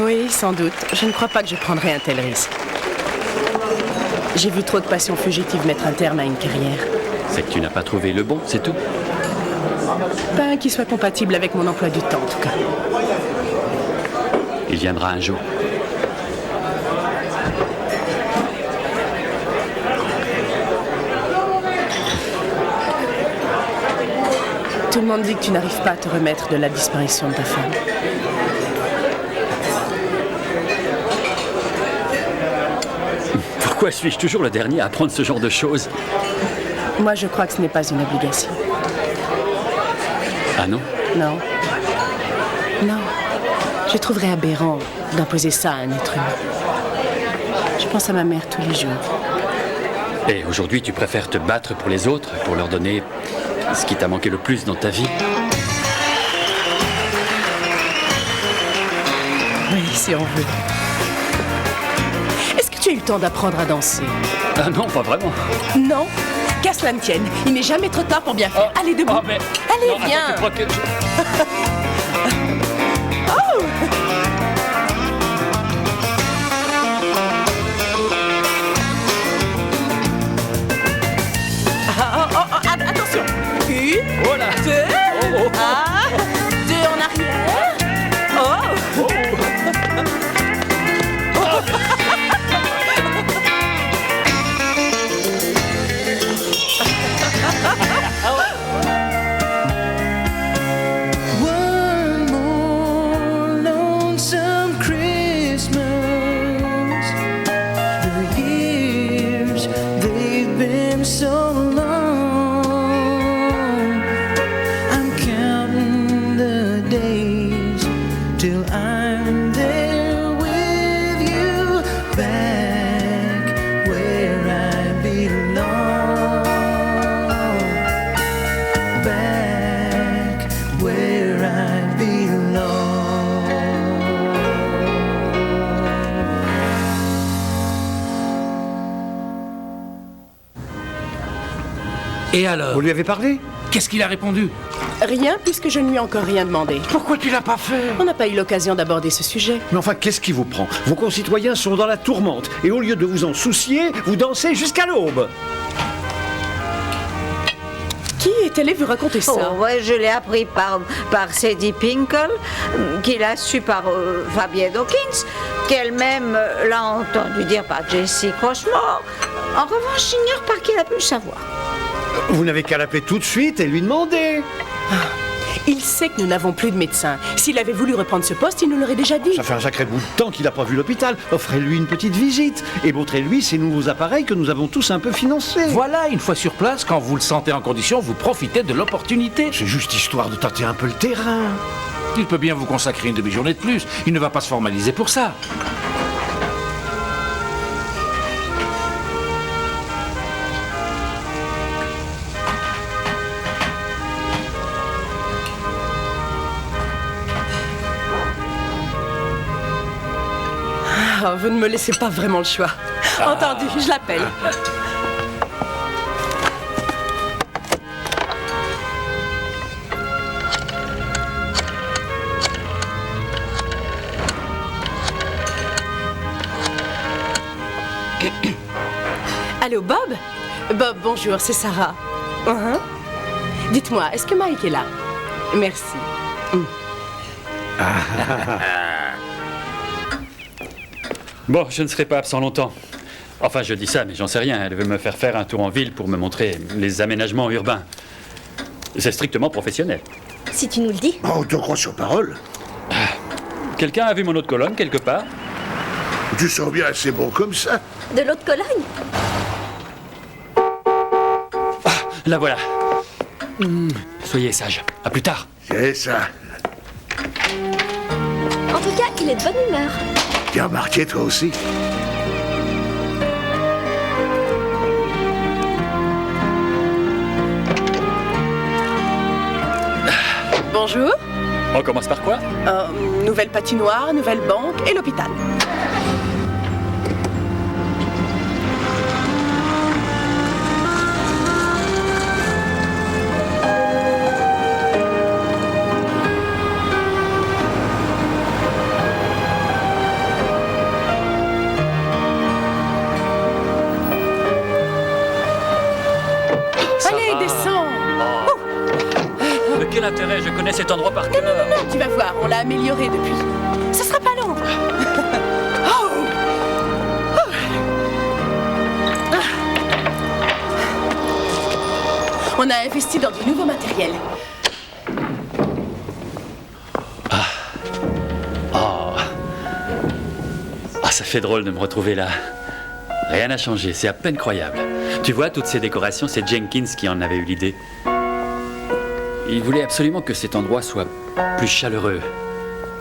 Oui, sans doute. Je ne crois pas que je prendrais un tel risque. J'ai vu trop de passions fugitives mettre un terme à une carrière. C'est que tu n'as pas trouvé le bon, c'est tout? Pas un qui soit compatible avec mon emploi du temps, en tout cas. Il viendra un jour. Tout le monde dit que tu n'arrives pas à te remettre de la disparition de ta femme. Pourquoi suis-je toujours le dernier à apprendre ce genre de choses? Moi, je crois que ce n'est pas une obligation. Ah non? Non. Non. Je trouverais aberrant d'imposer ça à un être humain. Je pense à ma mère tous les jours. Et aujourd'hui, tu préfères te battre pour les autres, pour leur donner ce qui t'a manqué le plus dans ta vie? Oui, si on veut. Est-ce que tu as eu le temps d'apprendre à danser? Ah non, pas vraiment. Non? Qu'à cela ne tienne, il n'est jamais trop tard pour bien faire. Allez, debout. mais... Allez, Non, viens. attends, tu crois que... Oh. Attention. Une, deux, deux en arrière. Oh. One more lonesome Christmas. The years, they've been so long. I'm counting the days till I'm there with you, back where I belong. Back where I belong. Et alors? Vous lui avez parlé? Qu'est-ce qu'il a répondu? Rien, puisque je ne lui ai encore rien demandé. Pourquoi tu l'as pas fait? On n'a pas eu l'occasion d'aborder ce sujet. Mais enfin, qu'est-ce qui vous prend? Vos concitoyens sont dans la tourmente, et au lieu de vous en soucier, vous dansez jusqu'à l'aube. Qui est allé vous raconter ça? Oh, ouais, je l'ai appris par Sadie Pinkle, qu'il a su par Fabienne Hawkins, qu'elle-même l'a entendu dire par Jessie Crochemore. En revanche, j'ignore par qui elle a pu le savoir. Vous n'avez qu'à l'appeler tout de suite et lui demander. Il sait que nous n'avons plus de médecin. S'il avait voulu reprendre ce poste, il nous l'aurait déjà dit. Ça fait un sacré bout de temps qu'il n'a pas vu l'hôpital. Offrez-lui une petite visite et montrez-lui ces nouveaux appareils que nous avons tous un peu financés. Voilà, une fois sur place, quand vous le sentez en condition, vous profitez de l'opportunité. C'est juste histoire de tâter un peu le terrain. Il peut bien vous consacrer une demi-journée de plus. Il ne va pas se formaliser pour ça. Ah, vous ne me laissez pas vraiment le choix. Entendu, je l'appelle. Allô, Bob? Bob, bonjour, c'est Sarah. Dites-moi, est-ce que Mike est là? Merci. Bon, je ne serai pas absent longtemps. Enfin, je dis ça, mais j'en sais rien. Elle veut me faire faire un tour en ville pour me montrer les aménagements urbains. C'est strictement professionnel. Si tu nous le dis. Oh, on te croit sur parole. Quelqu'un a vu mon autre colonne quelque part? Tu sens bien assez bon comme ça. De l'autre Cologne? La voilà. Soyez sage. À plus tard. C'est ça. En tout cas, il est de bonne humeur. Tiens, remarqué toi aussi. Bonjour. On commence par quoi? Nouvelle patinoire, nouvelle banque et l'hôpital. Allez, descends. Mais quel intérêt? Je connais cet endroit par cœur. Non, tu vas voir, on l'a amélioré depuis. Ce sera pas long. Oh. On a investi dans du nouveau matériel. Ça fait drôle de me retrouver là. Rien n'a changé, c'est à peine croyable. Tu vois, toutes ces décorations, c'est Jenkins qui en avait eu l'idée. Il voulait absolument que cet endroit soit plus chaleureux.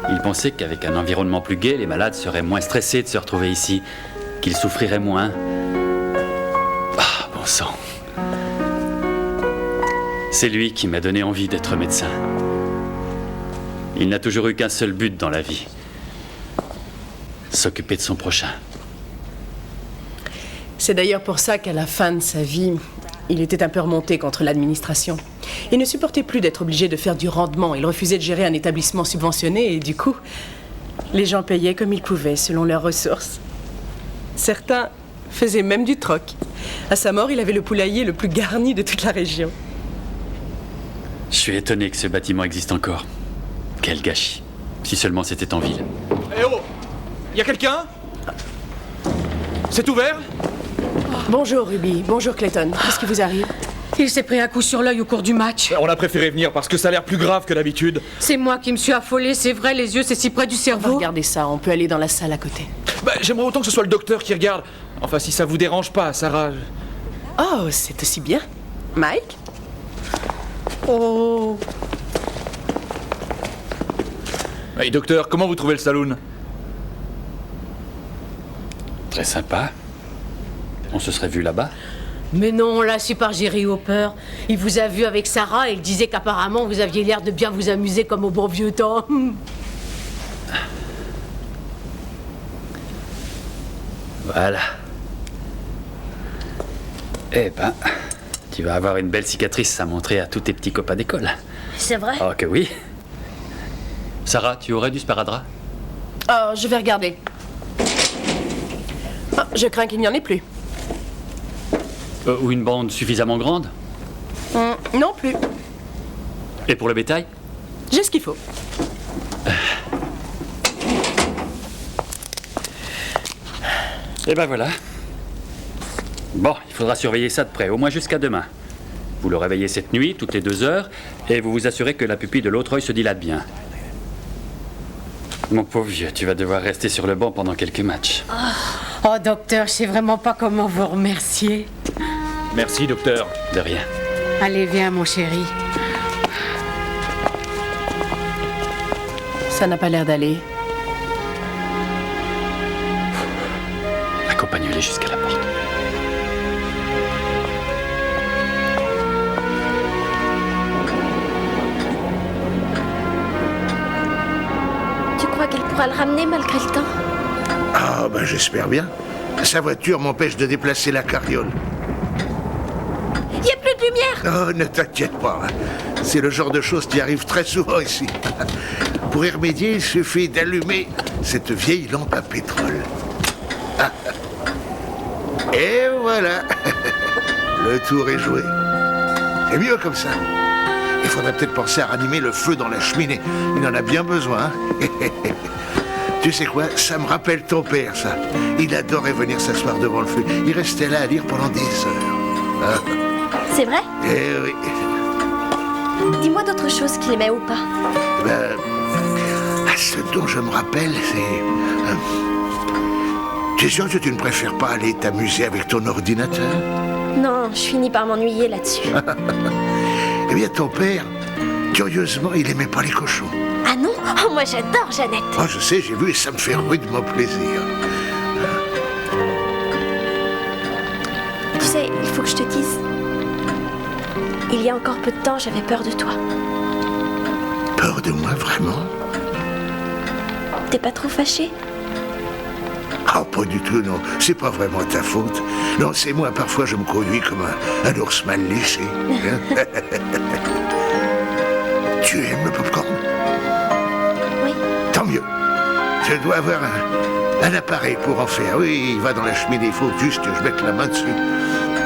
Il pensait qu'avec un environnement plus gai, les malades seraient moins stressés de se retrouver ici, qu'ils souffriraient moins. Ah, bon sang. C'est lui qui m'a donné envie d'être médecin. Il n'a toujours eu qu'un seul but dans la vie. S'occuper de son prochain. C'est d'ailleurs pour ça qu'à la fin de sa vie, Il était un peu remonté contre l'administration. Il ne supportait plus d'être obligé de faire du rendement. Il refusait de gérer un établissement subventionné et du coup, les gens payaient comme ils pouvaient, selon leurs ressources. Certains faisaient même du troc. À sa mort, il avait le poulailler le plus garni de toute la région. Je suis étonné que ce bâtiment existe encore. Quel gâchis. Si seulement c'était en ville. Eh oh! Y a quelqu'un? C'est ouvert? Bonjour Ruby, bonjour Clayton. Qu'est-ce qui vous arrive? Il s'est pris un coup sur l'œil au cours du match. On a préféré venir parce que ça a l'air plus grave que d'habitude. C'est moi qui me suis affolée, c'est vrai, les yeux c'est si près du On va cerveau. regarder ça, on peut aller dans la salle à côté. Bah, j'aimerais autant que ce soit le docteur qui regarde. Enfin, si ça vous dérange pas, Sarah. Oh, c'est aussi bien. Mike? Oh. Hey, docteur, comment vous trouvez le saloon? Très sympa. On se serait vu là-bas? Mais non, là c'est par Jerry Hopper. Il vous a vu avec Sarah et il disait qu'apparemment vous aviez l'air de bien vous amuser comme au bon vieux temps. Voilà. Eh ben, tu vas avoir une belle cicatrice à montrer à tous tes petits copains d'école. C'est vrai? Oh que oui. Sarah, tu aurais du sparadrap? Oh, je vais regarder. Oh, je crains qu'il n'y en ait plus. Ou une bande suffisamment grande? Non plus. Et pour le bétail? J'ai ce qu'il faut. Et ben voilà. Bon, il faudra surveiller ça de près, au moins jusqu'à demain. Vous le réveillez cette nuit, toutes les 2 heures, et vous vous assurez que la pupille de l'autre œil se dilate bien. Mon pauvre vieux, tu vas devoir rester sur le banc pendant quelques matchs. Oh docteur, je sais vraiment pas comment vous remercier. Merci, docteur. De rien. Allez, viens mon chéri. Ça n'a pas l'air d'aller. Accompagne-les jusqu'à la porte. Tu crois qu'elle pourra le ramener malgré le temps? Ah, ben j'espère bien. Sa voiture m'empêche de déplacer la carriole. Il n'y a plus de lumière! Oh, ne t'inquiète pas. C'est le genre de choses qui arrive très souvent ici. Pour y remédier, il suffit d'allumer cette vieille lampe à pétrole. Ah. Et voilà. Le tour est joué. C'est mieux comme ça. Il faudrait peut-être penser à ranimer le feu dans la cheminée. Il en a bien besoin. Tu sais quoi? Ça me rappelle ton père, ça. Il adorait venir s'asseoir devant le feu. Il restait là à lire pendant des heures. Ah. C'est vrai? Eh oui. Dis-moi d'autres choses qu'il aimait ou pas. Ben, ce dont je me rappelle, c'est... Tu es sûr que tu ne préfères pas aller t'amuser avec ton ordinateur? Non, je finis par m'ennuyer là-dessus. Eh bien, ton père, curieusement, il aimait pas les cochons. Ah non? Oh, moi j'adore Jeannette. Oh, je sais, j'ai vu et ça me fait rudement plaisir. Tu sais, il faut que je te dise. Il y a encore peu de temps, j'avais peur de toi. Peur de moi, vraiment? T'es pas trop fâché? Ah, pas du tout, non. C'est pas vraiment ta faute. Non, c'est moi, parfois, je me conduis comme un ours mal léché. Hein? Tu aimes le popcorn? Oui. Tant mieux. Je dois avoir un appareil pour en faire. Oui, il va dans la cheminée. Il faut juste que je mette la main dessus.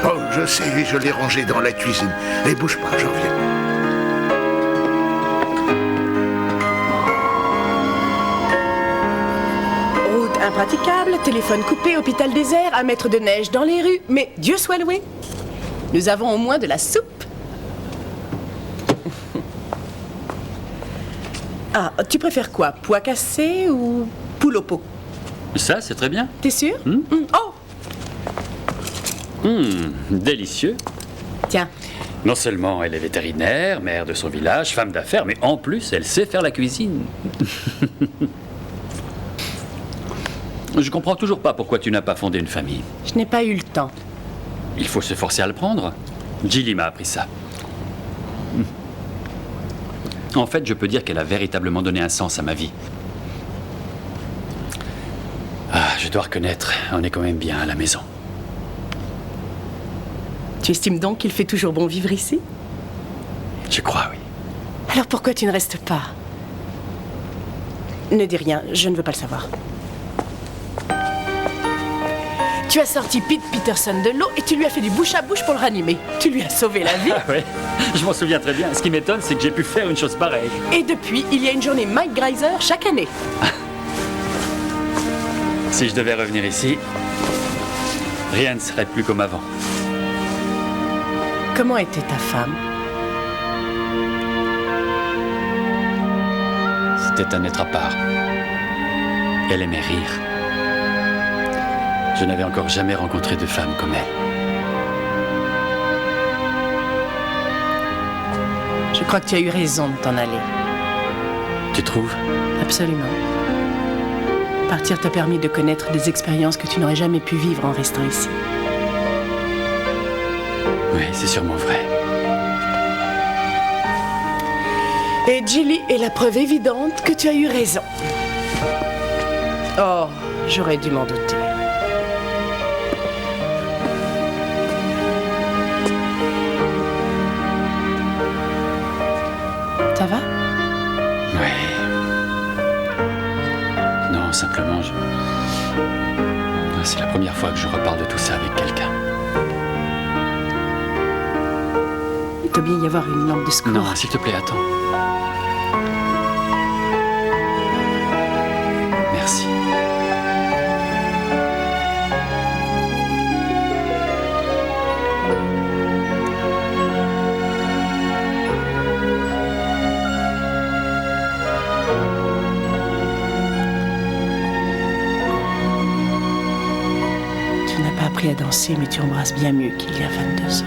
Oh, je sais, je l'ai rangé dans la cuisine. Allez, bouge pas, j'en reviens. Route impraticable, téléphone coupé, hôpital désert, 1 mètre de neige dans les rues. Mais Dieu soit loué, nous avons au moins de la soupe. Ah, tu préfères quoi? Pois cassé ou poule au pot? Ça, c'est très bien. T'es sûr? Oh! Délicieux. Tiens. Non seulement elle est vétérinaire, mère de son village, femme d'affaires, mais en plus, elle sait faire la cuisine. Je comprends toujours pas pourquoi tu n'as pas fondé une famille. Je n'ai pas eu le temps. Il faut se forcer à le prendre. Jilly m'a appris ça. En fait, je peux dire qu'elle a véritablement donné un sens à ma vie. Ah, je dois reconnaître, on est quand même bien à la maison. Tu estimes donc qu'il fait toujours bon vivre ici? Je crois, oui. Alors pourquoi tu ne restes pas? Ne dis rien, je ne veux pas le savoir. Tu as sorti Pete Peterson de l'eau et tu lui as fait du bouche à bouche pour le ranimer. Tu lui as sauvé la vie. Ah ouais, je m'en souviens très bien. Ce qui m'étonne, c'est que j'ai pu faire une chose pareille. Et depuis, il y a une journée Mike Greiser chaque année. Si je devais revenir ici, rien ne serait plus comme avant. Comment était ta femme? C'était un être à part. Elle aimait rire. Je n'avais encore jamais rencontré de femme comme elle. Je crois que tu as eu raison de t'en aller. Tu trouves? Absolument. Partir t'a permis de connaître des expériences que tu n'aurais jamais pu vivre en restant ici. Oui, c'est sûrement vrai. Et Jilly est la preuve évidente que tu as eu raison. Oh, j'aurais dû m'en douter. Ça va? Oui. Non, simplement, c'est la première fois que je reparle de tout ça avec quelqu'un. Il doit bien y avoir une lampe de secours. Non, s'il te plaît, attends. Merci. Tu n'as pas appris à danser, mais tu embrasses bien mieux qu'il y a 22 ans.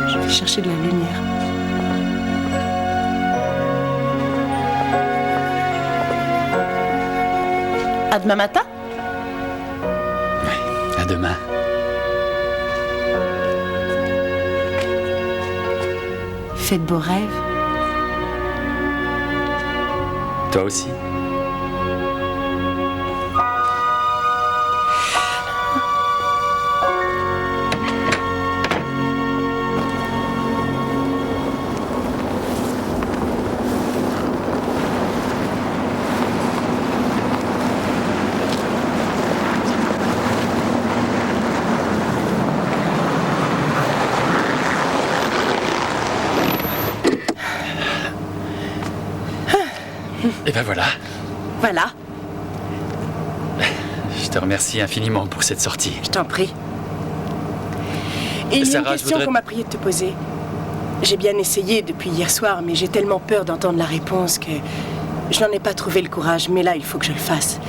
Je vais chercher de la lumière. À demain matin? À demain. Fais de beaux rêves. Toi aussi. Et ben voilà. Voilà. Je te remercie infiniment pour cette sortie. Je t'en prie. Et il y a une question qu'on m'a prié de te poser. J'ai bien essayé depuis hier soir, mais j'ai tellement peur d'entendre la réponse que je n'en ai pas trouvé le courage. Mais là, il faut que je le fasse.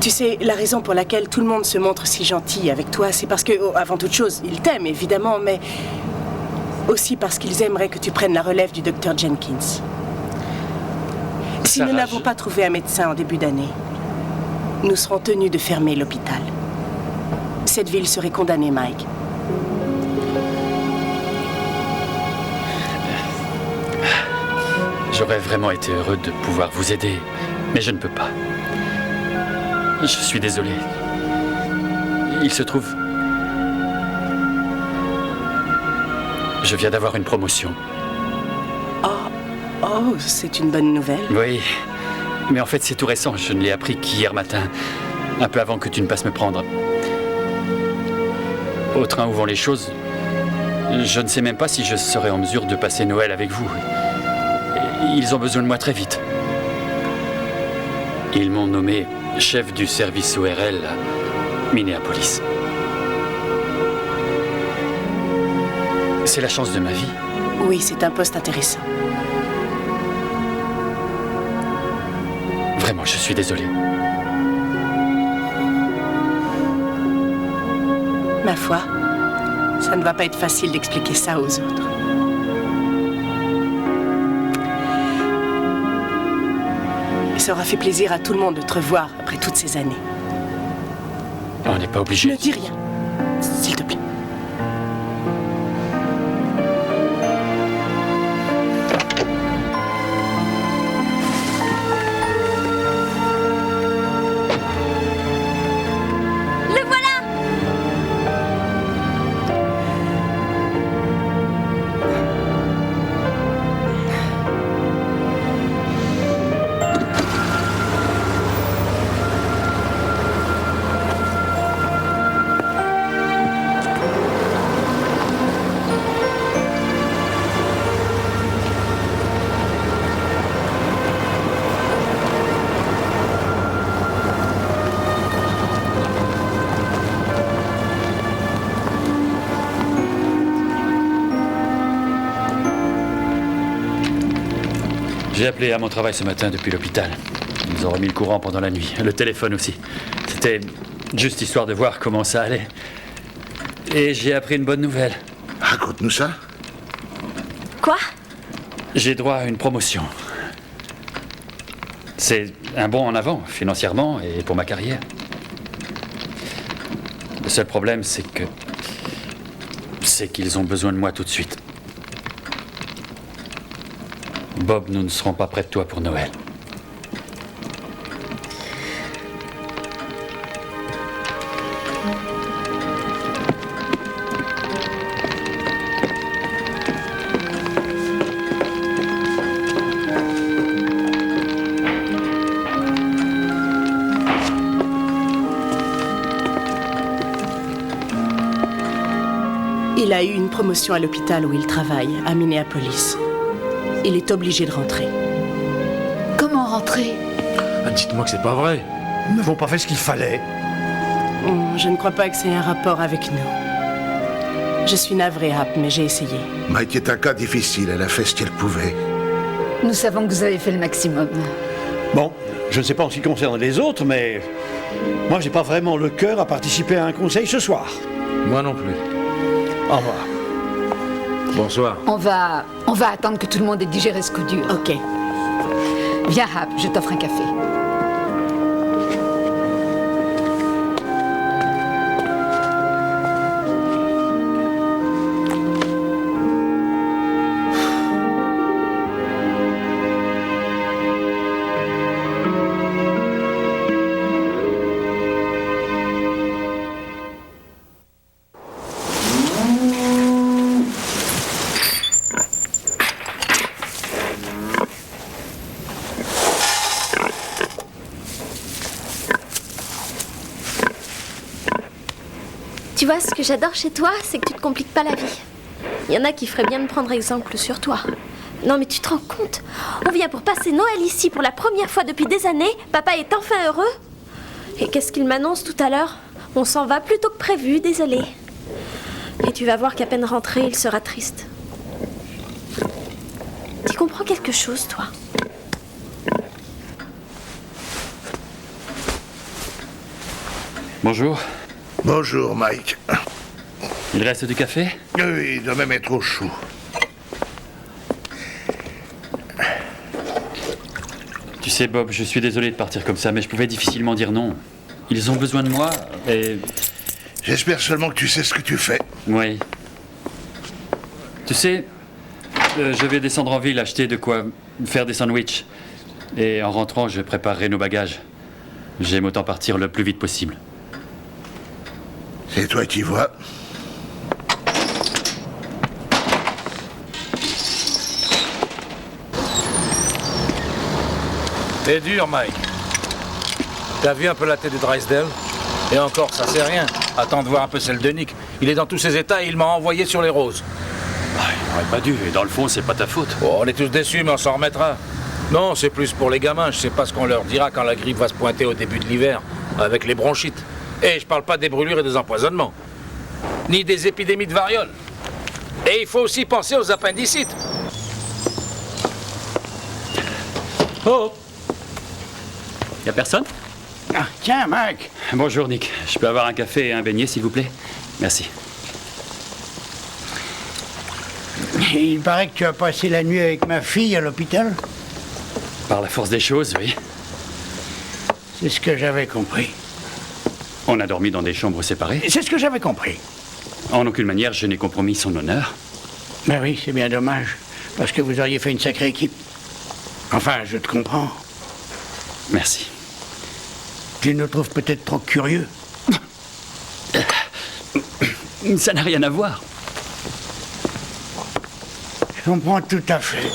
Tu sais, la raison pour laquelle tout le monde se montre si gentil avec toi, c'est parce que, avant toute chose, ils t'aiment, évidemment, mais aussi parce qu'ils aimeraient que tu prennes la relève du docteur Jenkins. Si nous n'avons pas trouvé un médecin en début d'année, nous serons tenus de fermer l'hôpital. Cette ville serait condamnée, Mike. J'aurais vraiment été heureux de pouvoir vous aider, mais je ne peux pas. Je suis désolé. Il se trouve... Je viens d'avoir une promotion. Oh, c'est une bonne nouvelle. Oui, mais en fait c'est tout récent. Je ne l'ai appris qu'hier matin, un peu avant que tu ne passes me prendre. Au train où vont les choses, je ne sais même pas si je serai en mesure de passer Noël avec vous. Ils ont besoin de moi très vite. Ils m'ont nommé chef du service ORL à Minneapolis. C'est la chance de ma vie. Oui, c'est un poste intéressant. Vraiment, je suis désolé. Ma foi, ça ne va pas être facile d'expliquer ça aux autres. Et ça aura fait plaisir à tout le monde de te revoir après toutes ces années. On n'est pas obligé. Ne dis rien, s'il te plaît. Le J'ai appelé à mon travail ce matin depuis l'hôpital. Ils ont remis le courant pendant la nuit, le téléphone aussi. C'était juste histoire de voir comment ça allait. Et j'ai appris une bonne nouvelle. Raconte-nous ça. Quoi? J'ai droit à une promotion. C'est un bond en avant, financièrement et pour ma carrière. Le seul problème, c'est qu'ils ont besoin de moi tout de suite. Bob, nous ne serons pas près de toi pour Noël. Il a eu une promotion à l'hôpital où il travaille, à Minneapolis. Il est obligé de rentrer. Comment rentrer? Dites-moi que c'est pas vrai. Nous n'avons pas fait ce qu'il fallait. Je ne crois pas que c'est un rapport avec nous. Je suis navrée, Hap, mais j'ai essayé. Mike est un cas difficile, elle a fait ce qu'elle pouvait. Nous savons que vous avez fait le maximum. Bon, je ne sais pas en ce qui concerne les autres, mais moi, j'ai pas vraiment le cœur à participer à un conseil ce soir. Moi non plus. Au revoir. Bonsoir. On va attendre que tout le monde ait digéré ce coup dur. Ok. Viens, Hap, je t'offre un café. Tu vois, ce que j'adore chez toi, c'est que tu te compliques pas la vie. Il y en a qui feraient bien de prendre exemple sur toi. Non mais tu te rends compte? On vient pour passer Noël ici pour la première fois depuis des années. Papa est enfin heureux. Et qu'est-ce qu'il m'annonce tout à l'heure? On s'en va plus tôt que prévu, désolé. Et tu vas voir qu'à peine rentré, il sera triste. Tu comprends quelque chose, toi? Bonjour. Bonjour, Mike. Il reste du café? Oui, il doit même être au chaud. Tu sais, Bob, je suis désolé de partir comme ça, mais je pouvais difficilement dire non. Ils ont besoin de moi et... J'espère seulement que tu sais ce que tu fais. Oui. Tu sais, je vais descendre en ville acheter de quoi faire des sandwichs. Et en rentrant, je préparerai nos bagages. J'aime autant partir le plus vite possible. C'est toi qui vois. T'es dur, Mike. T'as vu un peu la tête de Drysdale? Et encore, ça c'est rien. Attends de voir un peu celle de Nick. Il est dans tous ses états et il m'a envoyé sur les roses. Il n'aurait pas dû, et dans le fond, c'est pas ta faute. Oh, on est tous déçus, mais on s'en remettra. Non, c'est plus pour les gamins. Je sais pas ce qu'on leur dira quand la grippe va se pointer au début de l'hiver, avec les bronchites. Et je parle pas des brûlures et des empoisonnements. Ni des épidémies de variole. Et il faut aussi penser aux appendicites. Oh! Y a personne? Ah, tiens, Mike. Bonjour, Nick. Je peux avoir un café et un beignet, s'il vous plaît? Merci. Il paraît que tu as passé la nuit avec ma fille à l'hôpital. Par la force des choses, oui. C'est ce que j'avais compris. On a dormi dans des chambres séparées. C'est ce que j'avais compris. En aucune manière, je n'ai compromis son honneur. Ben oui, c'est bien dommage. Parce que vous auriez fait une sacrée équipe. Enfin, je te comprends. Merci. Tu nous trouves peut-être trop curieux. Ça n'a rien à voir. Je comprends tout à fait.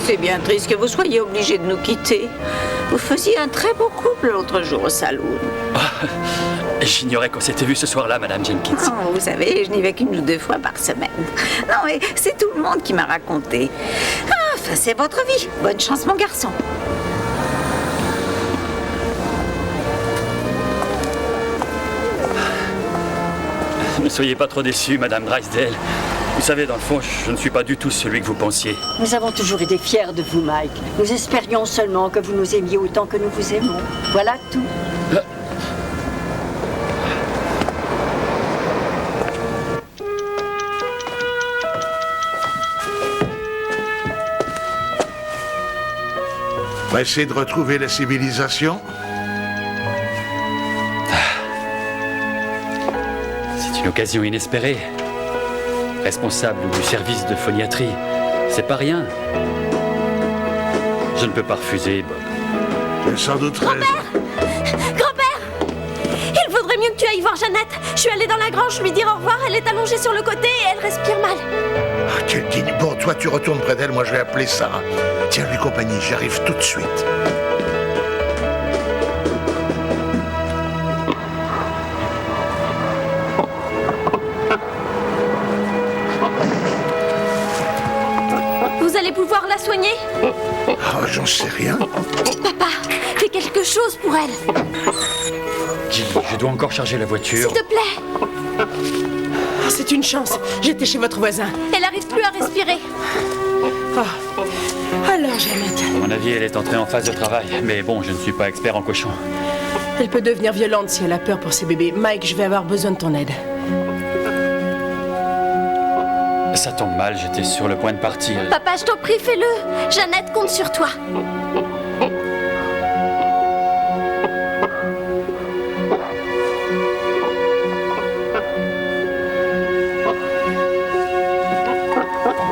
C'est bien triste que vous soyez obligés de nous quitter. Vous faisiez un très beau couple l'autre jour au saloon. J'ignorais qu'on s'était vu ce soir-là, Madame Jenkins. Oh, vous savez, je n'y vais qu'une ou deux fois par semaine. Non, mais c'est tout le monde qui m'a raconté. Enfin, c'est votre vie. Bonne chance, mon garçon. Ne soyez pas trop déçue, Madame Drysdale. Vous savez, dans le fond, je ne suis pas du tout celui que vous pensiez. Nous avons toujours été fiers de vous, Mike. Nous espérions seulement que vous nous aimiez autant que nous vous aimons. Voilà tout. On va essayer de retrouver la civilisation. C'est une occasion inespérée. Responsable du service de phoniatrie, c'est pas rien. Je ne peux pas refuser, Bob. J'ai sans doute raison. Grand-père! Il vaudrait mieux que tu ailles voir Jeannette. Je suis allée dans la grange lui dire au revoir. Elle est allongée sur le côté et elle respire mal. Ah, quel digne. Bon, toi, tu retournes près d'elle, moi je vais appeler Sarah. Tiens-lui compagnie, j'arrive tout de suite. Vous allez pouvoir la soigner? Oh, j'en sais rien. Papa, fais quelque chose pour elle. Gilly, je dois encore charger la voiture. S'il te plaît. Oh, c'est une chance. J'étais chez votre voisin. Elle n'arrive plus à respirer. Oh. Alors, Jeannette. À mon avis, elle est entrée en phase de travail. Mais bon, je ne suis pas expert en cochon. Elle peut devenir violente si elle a peur pour ses bébés. Mike, je vais avoir besoin de ton aide. Ça tombe mal, j'étais sur le point de partir. Papa, je t'en prie, fais-le. Jeannette compte sur toi.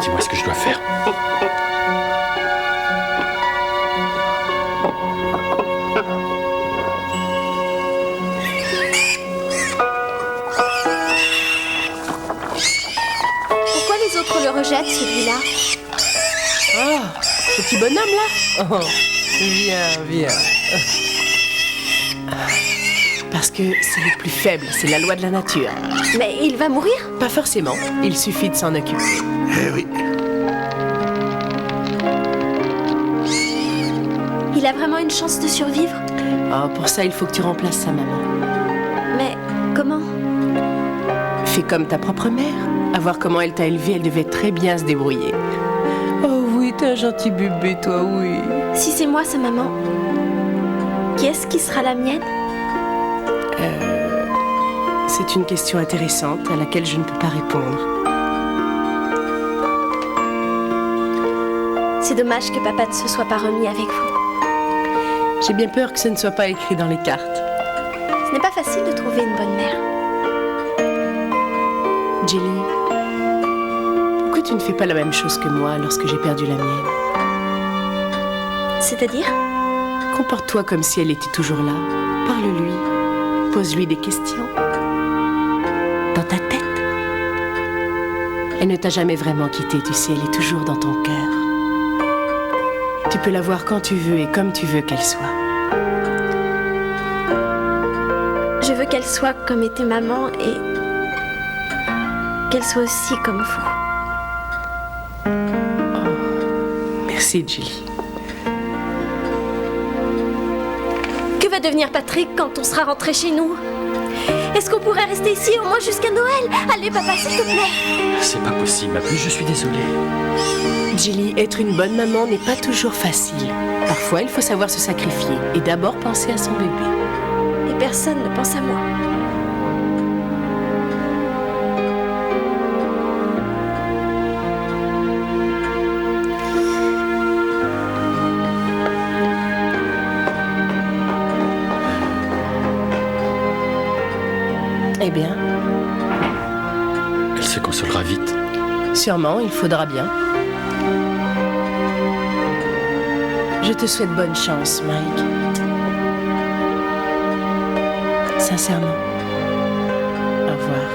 Dis-moi ce que je dois faire. Pourquoi les autres le rejettent, celui-là? Oh, ce petit bonhomme là. Oh, viens. Parce que c'est le plus faible, c'est la loi de la nature. Mais il va mourir? Pas forcément, il suffit de s'en occuper. Eh oui. Il a vraiment une chance de survivre? Oh, pour ça, il faut que tu remplaces sa maman. Mais comment? Fais comme ta propre mère. À voir comment elle t'a élevé, elle devait très bien se débrouiller. Oh oui, t'es un gentil bébé, toi, oui. Si c'est moi, sa maman, qui est-ce qui sera la mienne? C'est une question intéressante à laquelle je ne peux pas répondre. C'est dommage que papa ne se soit pas remis avec vous. J'ai bien peur que ce ne soit pas écrit dans les cartes. Ce n'est pas facile de trouver une bonne mère. Gilly, pourquoi tu ne fais pas la même chose que moi lorsque j'ai perdu la mienne? C'est-à-dire? Comporte-toi comme si elle était toujours là. Parle-lui. Pose-lui des questions. Dans ta tête. Elle ne t'a jamais vraiment quitté, tu sais, elle est toujours dans ton cœur. Tu peux la voir quand tu veux et comme tu veux qu'elle soit. Je veux qu'elle soit comme était maman et qu'elle soit aussi comme vous. Merci, Gilly. Que va devenir Patrick quand on sera rentré chez nous? Est-ce qu'on pourrait rester ici au moins jusqu'à Noël? Allez, papa, s'il te plaît. C'est pas possible, ma puce, je suis désolé. Gilly, être une bonne maman n'est pas toujours facile. Parfois, il faut savoir se sacrifier et d'abord penser à son bébé. Et personne ne pense à moi. Eh bien, Elle se consolera vite. sûrement, il faudra bien. Je te souhaite bonne chance, Mike. Sincèrement. Au revoir.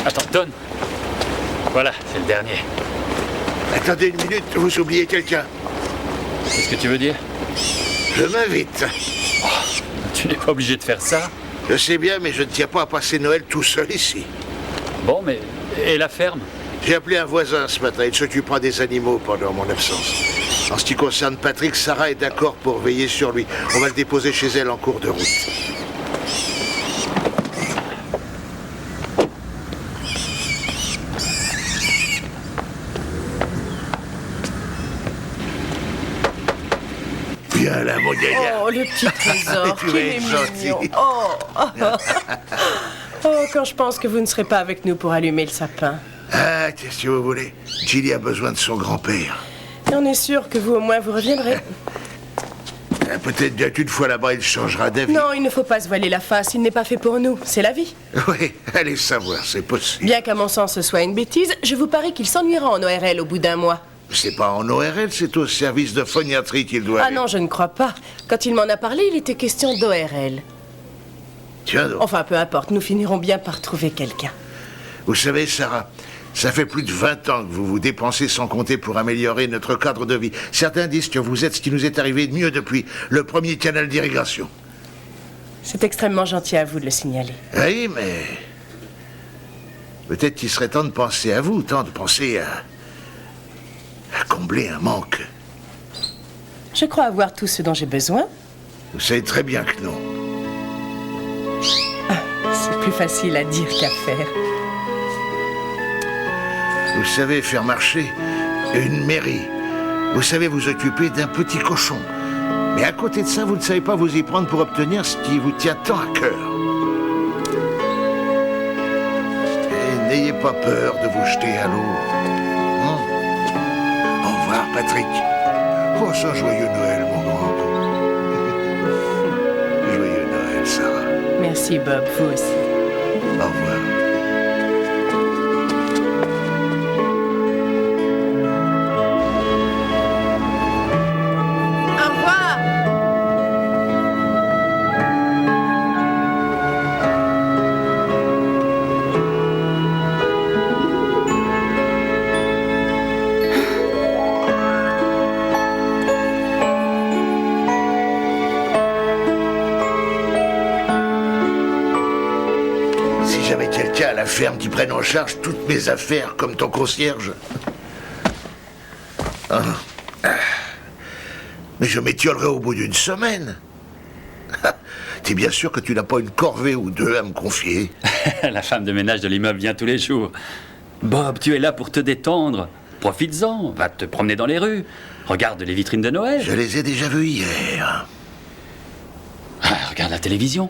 Attends, donne. Voilà, c'est le dernier. Attendez une minute, vous oubliez quelqu'un. Qu'est-ce que tu veux dire? Je m'invite. Tu n'es pas obligé de faire ça. Je sais bien, mais je ne tiens pas à passer Noël tout seul ici. Bon, mais... Et la ferme? J'ai appelé un voisin ce matin, il s'occupera des animaux pendant mon absence. En ce qui concerne Patrick, Sarah est d'accord pour veiller sur lui. On va le déposer chez elle en cours de route. Viens là, mon gaillard. Oh, le petit trésor, Tu qu'il vas est être mignon. gentil. Oh, quand je pense que vous ne serez pas avec nous pour allumer le sapin. Ah, qu'est-ce que vous voulez? Gilly a besoin de son grand-père. Et on est sûr que vous, au moins, vous reviendrez. Peut-être bien qu'une fois là-bas, il changera d'avis. Non, il ne faut pas se voiler la face. Il n'est pas fait pour nous. C'est la vie. Oui, allez savoir, c'est possible. Bien qu'à mon sens ce soit une bêtise, je vous parie qu'il s'ennuiera en ORL au bout d'un mois. C'est pas en ORL, c'est au service de phoniatrie qu'il doit Ah aller. non, je ne crois pas. Quand il m'en a parlé, il était question d'ORL. Tiens donc. Enfin, peu importe, nous finirons bien par trouver quelqu'un. Vous savez, Sarah, ça fait plus de 20 ans que vous vous dépensez sans compter pour améliorer notre cadre de vie. Certains disent que vous êtes ce qui nous est arrivé de mieux depuis le premier canal d'irrigation. C'est extrêmement gentil à vous de le signaler. Oui, mais... peut-être qu'il serait temps de penser à vous, temps de penser à combler un manque. Je crois avoir tout ce dont j'ai besoin. Vous savez très bien que non. C'est plus facile à dire qu'à faire. Vous savez faire marcher une mairie. Vous savez vous occuper d'un petit cochon. Mais à côté de ça, vous ne savez pas vous y prendre pour obtenir ce qui vous tient tant à cœur. Et n'ayez pas peur de vous jeter à l'eau. Hein? Au revoir, Patrick. Oh, ça, joyeux Noël, mon grand. Joyeux Noël, Sarah. Merci, Bob, vous aussi. Au revoir. Au revoir. Si j'avais quelqu'un à la ferme qui prenne en charge toutes mes affaires comme ton concierge. Ah. Mais je m'étiolerais au bout d'une semaine. T'es bien sûr que tu n'as pas une corvée ou deux à me confier? La femme de ménage de l'immeuble vient tous les jours. Bob, tu es là pour te détendre. Profites-en, va te promener dans les rues. Regarde les vitrines de Noël. Je les ai déjà vues hier. Ah, regarde la télévision.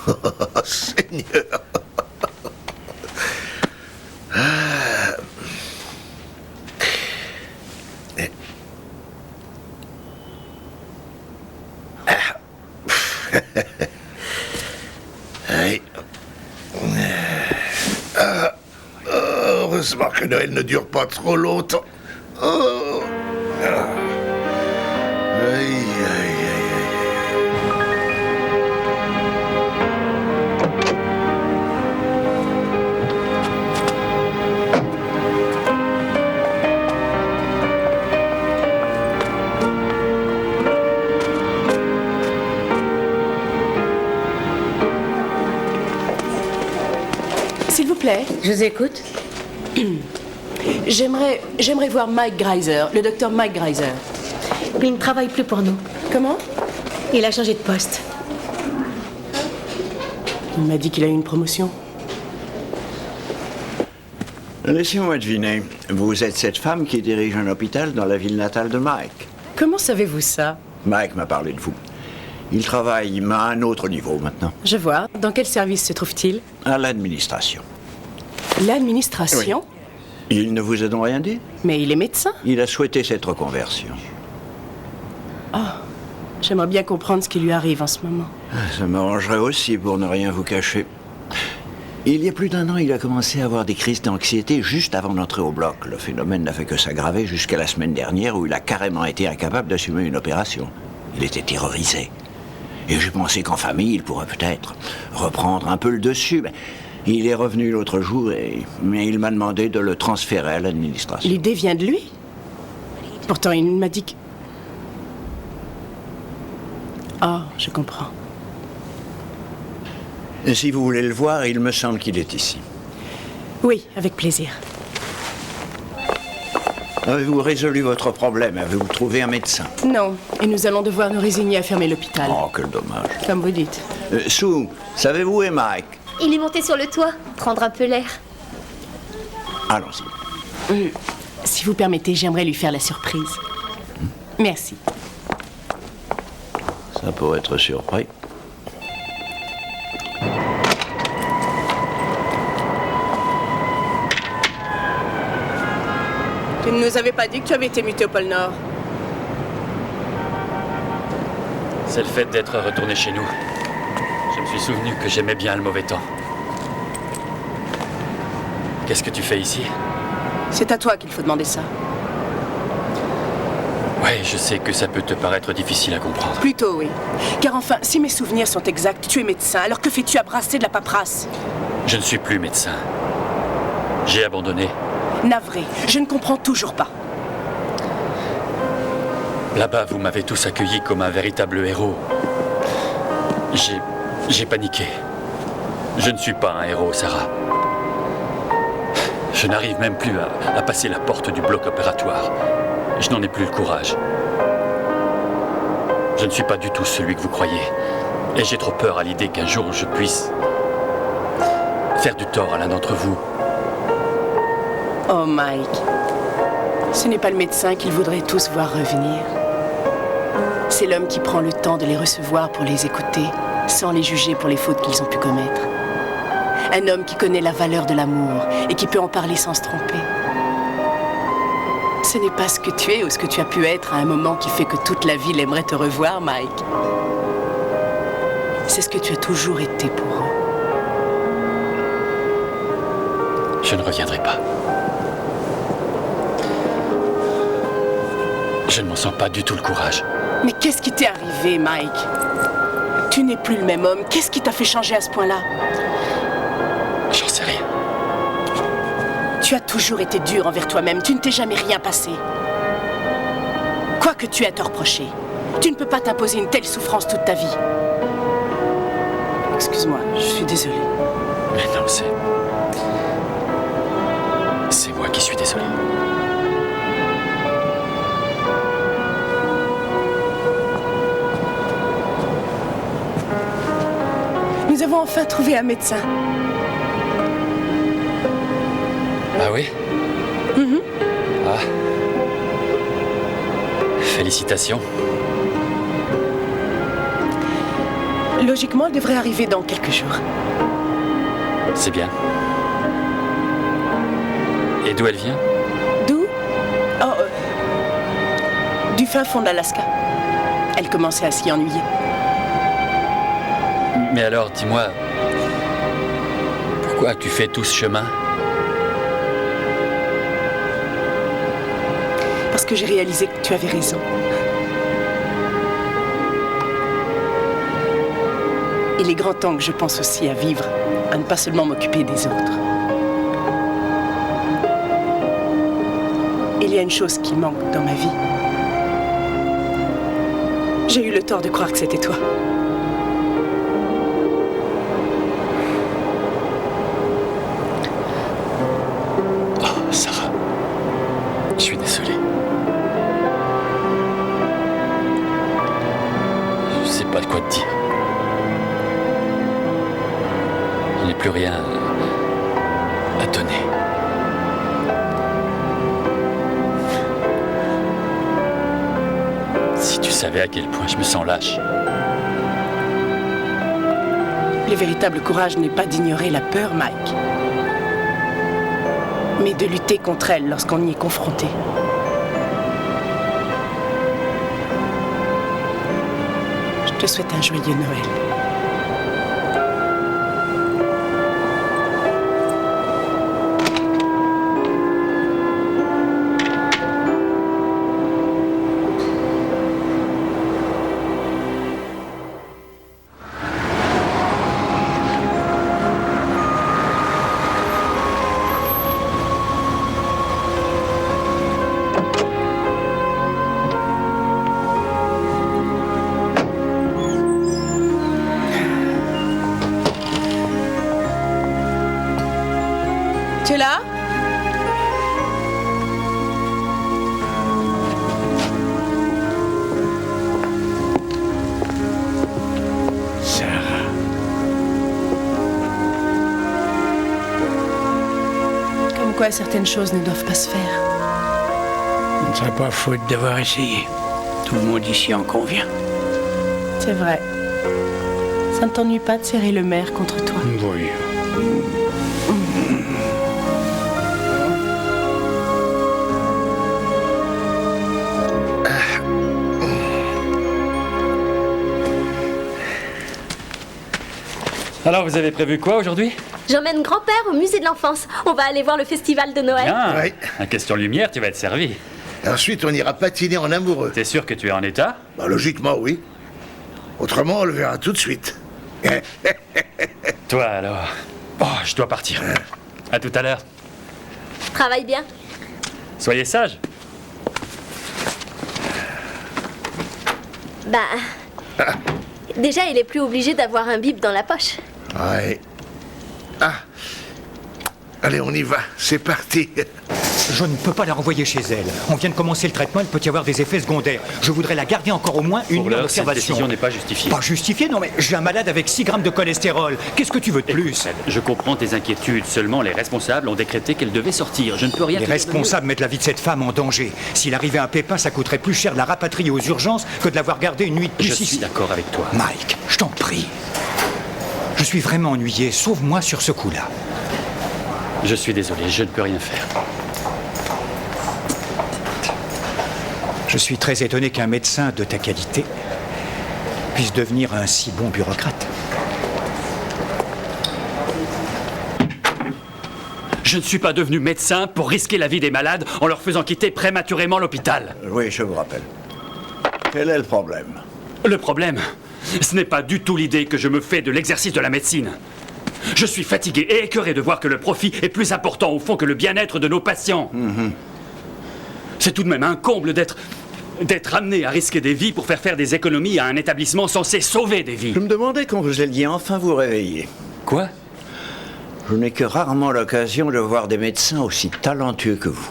Oh, Seigneur. Ah. Oui. Ah. Oh, heureusement que Noël ne dure pas trop longtemps. Oh. Ah. Aïe, aïe, S'il vous plaît. Je vous écoute. J'aimerais voir Mike Greiser, le docteur Mike Greiser. Il ne travaille plus pour nous. Comment? Il a changé de poste. Il m'a dit qu'il a eu une promotion. Laissez-moi deviner. Vous êtes cette femme qui dirige un hôpital dans la ville natale de Mike. Comment savez-vous ça? Mike m'a parlé de vous. Il travaille à un autre niveau maintenant. Je vois. Dans quel service se trouve-t-il? À l'administration. L'administration? Il ne vous a donc rien dit? Mais il est médecin. Il a souhaité cette reconversion. Oh, j'aimerais bien comprendre ce qui lui arrive en ce moment. Ça m'arrangerait aussi pour ne rien vous cacher. Il y a plus d'1 an, il a commencé à avoir des crises d'anxiété juste avant d'entrer au bloc. Le phénomène n'a fait que s'aggraver jusqu'à la semaine dernière où il a carrément été incapable d'assumer une opération. Il était terrorisé. Et j'ai pensé qu'en famille, il pourrait peut-être reprendre un peu le dessus. Mais Il est revenu l'autre jour, mais il m'a demandé de le transférer à l'administration. L'idée vient de lui. Pourtant, il m'a dit que... Ah, je comprends. Et si vous voulez le voir, il me semble qu'il est ici. Oui, avec plaisir. Avez-vous résolu votre problème? Avez-vous trouvé un médecin? Non, et nous allons devoir nous résigner à fermer l'hôpital. Oh, quel dommage. Comme vous dites. Sue, savez-vous où est Mike? Il est monté sur le toit, prendre un peu l'air. Allons-y. Si vous permettez, j'aimerais lui faire la surprise. Merci. Ça pourrait être surpris. Tu ne nous avais pas dit que tu avais été muté au pôle Nord. C'est le fait d'être retourné chez nous. Je me suis souvenu que j'aimais bien le mauvais temps. Qu'est-ce que tu fais ici? C'est à toi qu'il faut demander ça. Ouais, je sais que ça peut te paraître difficile à comprendre. Plutôt, oui. Car enfin, si mes souvenirs sont exacts, tu es médecin. Alors que fais-tu à brasser de la paperasse? Je ne suis plus médecin. J'ai abandonné. Navré, je ne comprends toujours pas. Là-bas, vous m'avez tous accueilli comme un véritable héros. J'ai paniqué. Je ne suis pas un héros, Sarah. Je n'arrive même plus à passer la porte du bloc opératoire. Je n'en ai plus le courage. Je ne suis pas du tout celui que vous croyez. Et j'ai trop peur à l'idée qu'un jour je puisse faire du tort à l'un d'entre vous. Oh, Mike. Ce n'est pas le médecin qu'ils voudraient tous voir revenir. C'est l'homme qui prend le temps de les recevoir pour les écouter, sans les juger pour les fautes qu'ils ont pu commettre. Un homme qui connaît la valeur de l'amour et qui peut en parler sans se tromper. Ce n'est pas ce que tu es ou ce que tu as pu être à un moment qui fait que toute la ville aimerait te revoir, Mike. C'est ce que tu as toujours été pour eux. Je ne reviendrai pas. Je ne m'en sens pas du tout le courage. Mais qu'est-ce qui t'est arrivé, Mike? Tu n'es plus le même homme. Qu'est-ce qui t'a fait changer à ce point-là? J'en sais rien. Tu as toujours été dur envers toi-même. Tu ne t'es jamais rien passé. Quoi que tu aies à te reprocher, tu ne peux pas t'imposer une telle souffrance toute ta vie. Excuse-moi, je suis désolée. Mais non, c'est moi qui suis désolé. Nous avons enfin trouvé un médecin. Ah oui? Ah. Félicitations. Logiquement, elle devrait arriver dans quelques jours. C'est bien. Et d'où elle vient? D'où? Oh, du fin fond de l'Alaska. Elle commençait à s'y ennuyer. Mais alors, dis-moi, pourquoi tu fais tout ce chemin? Parce que j'ai réalisé que tu avais raison. Il est grand temps que je pense aussi à vivre, à ne pas seulement m'occuper des autres. Il y a une chose qui manque dans ma vie. J'ai eu le tort de croire que c'était toi. Oh, Sarah, je suis désolé. Je sais pas de quoi te dire. Il n'y a plus rien à donner. Si tu savais à quel point je me sens lâche. Le véritable courage n'est pas d'ignorer la peur, Mike, mais de lutter contre elle lorsqu'on y est confronté. Je te souhaite un joyeux Noël. Tu es là? Sarah. Comme quoi certaines choses ne doivent pas se faire. Ce ne serait pas faute d'avoir essayé. Tout le monde ici en convient. C'est vrai. Ça ne t'ennuie pas de serrer le maire contre toi? Oui. Alors, vous avez prévu quoi aujourd'hui? J'emmène grand-père au musée de l'enfance. On va aller voir le festival de Noël. Bien. Oui. À question lumière, tu vas être servi. Et ensuite, on ira patiner en amoureux. T'es sûr que tu es en état? Bah, logiquement, oui. Autrement, on le verra tout de suite. Toi, alors? Oh, je dois partir. À tout à l'heure. Travaille bien. Soyez sage. Bah... Déjà, il est plus obligé d'avoir un bip dans la poche. Ouais. Ah. Allez, on y va. C'est parti. Je ne peux pas la renvoyer chez elle. On vient de commencer le traitement, il peut y avoir des effets secondaires. Je voudrais la garder encore au moins une Pour nuit en l'heure, cette observation. décision n'est pas justifiée. Pas justifiée, non, mais j'ai un malade avec 6 grammes de cholestérol. Qu'est-ce que tu veux de plus? Je comprends tes inquiétudes, seulement les responsables ont décrété qu'elle devait sortir. Je ne peux rien Les te dire de mieux. responsables mettent la vie de cette femme en danger. S'il arrivait un pépin, ça coûterait plus cher de la rapatrier aux urgences que de l'avoir gardée une nuit de plus Je ici. suis d'accord avec toi. Mike, je t'en prie. Je suis vraiment ennuyé. Sauve-moi sur ce coup-là. Je suis désolé, je ne peux rien faire. Je suis très étonné qu'un médecin de ta qualité puisse devenir un si bon bureaucrate. Je ne suis pas devenu médecin pour risquer la vie des malades en leur faisant quitter prématurément l'hôpital. Oui, je vous rappelle. Quel est le problème? Le problème, ce n'est pas du tout l'idée que je me fais de l'exercice de la médecine. Je suis fatigué et écœuré de voir que le profit est plus important au fond que le bien-être de nos patients. C'est tout de même un comble d'être amené à risquer des vies pour faire des économies à un établissement censé sauver des vies. Je me demandais quand vous alliez enfin vous réveiller. Quoi? Je n'ai que rarement l'occasion de voir des médecins aussi talentueux que vous.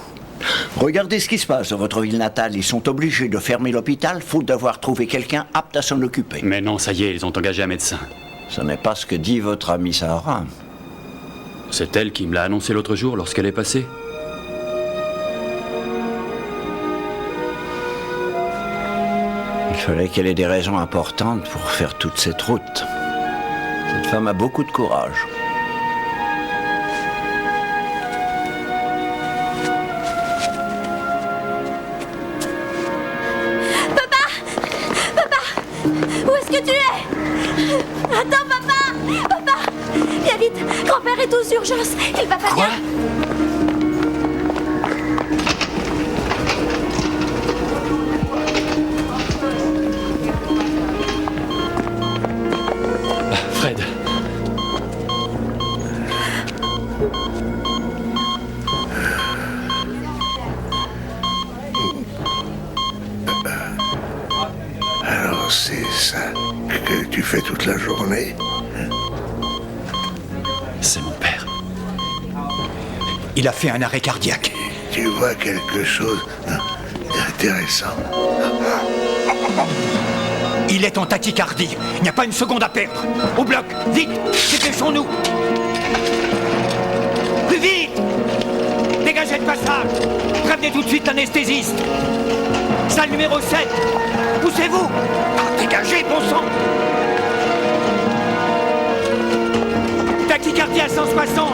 Regardez ce qui se passe dans votre ville natale. Ils sont obligés de fermer l'hôpital faute d'avoir trouvé quelqu'un apte à s'en occuper. Mais non, ça y est, ils ont engagé un médecin. Ce n'est pas ce que dit votre amie Sarah. C'est elle qui me l'a annoncé l'autre jour lorsqu'elle est passée. Il fallait qu'elle ait des raisons importantes pour faire toute cette route. Cette femme a beaucoup de courage. Où est-ce que tu es? Attends, papa! Papa! Viens vite! Grand-père est aux urgences! Il va pas bien! Fred. Alors c'est ça que tu fais toute la journée? C'est mon père. Il a fait un arrêt cardiaque. Tu vois quelque chose d'intéressant? Il est en tachycardie. Il n'y a pas une seconde à perdre. Au bloc, vite, dépêchons-nous. Plus vite! Dégagez le passage. Prévenez tout de suite l'anesthésiste. Salle numéro 7. Poussez-vous. Dégagez, bon sang. Tachycardie à 160.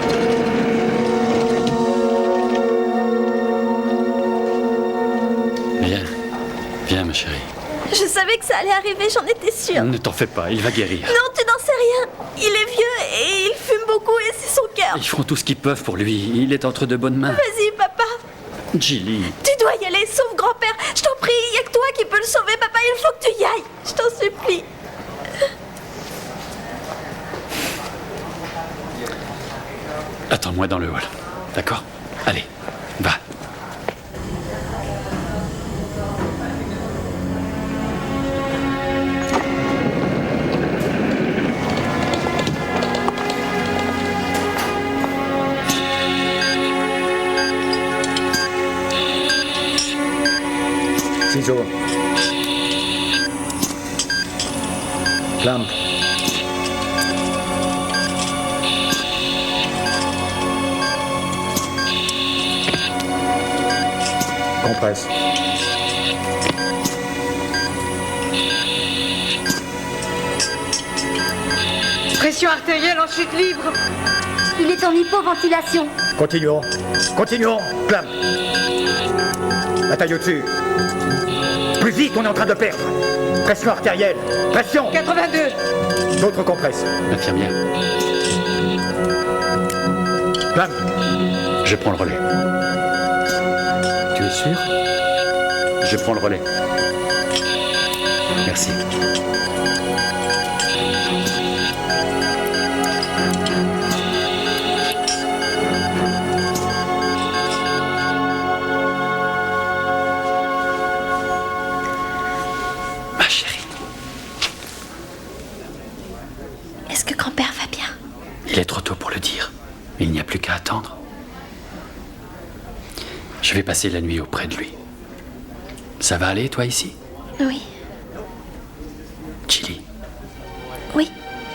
Viens. Viens, ma chérie. Je savais que ça allait arriver, j'en étais sûre. Ne t'en fais pas, il va guérir. Non, tu n'en sais rien. Il est vieux et il fume beaucoup et c'est son cœur. Ils feront tout ce qu'ils peuvent pour lui. Il est entre de bonnes mains. Vas-y, papa. Gilly. Tu dois y aller, sauve grand-père. Je t'en prie, il n'y a que toi qui peux le sauver, papa. Il faut que tu y ailles. Je t'en supplie. Attends-moi dans le hall. D'accord? Allez, va. Ciseaux. Clamp. Compresse. Pression artérielle en chute libre. Il est en hypoventilation. Continuons. Continuons. Clamp. La taille au-dessus. Plus vite, on est en train de perdre. Pression artérielle. Pression. 82. D'autres compresses. Infirmière. Clamp. Je prends le relais. Tu es sûr? Je prends le relais. Merci. Ma chérie. Est-ce que grand-père va bien? Il est trop tôt pour le dire. Il n'y a plus qu'à attendre. Je vais passer la nuit auprès de lui. Ça va aller, toi, ici? Oui. Chili. Oui.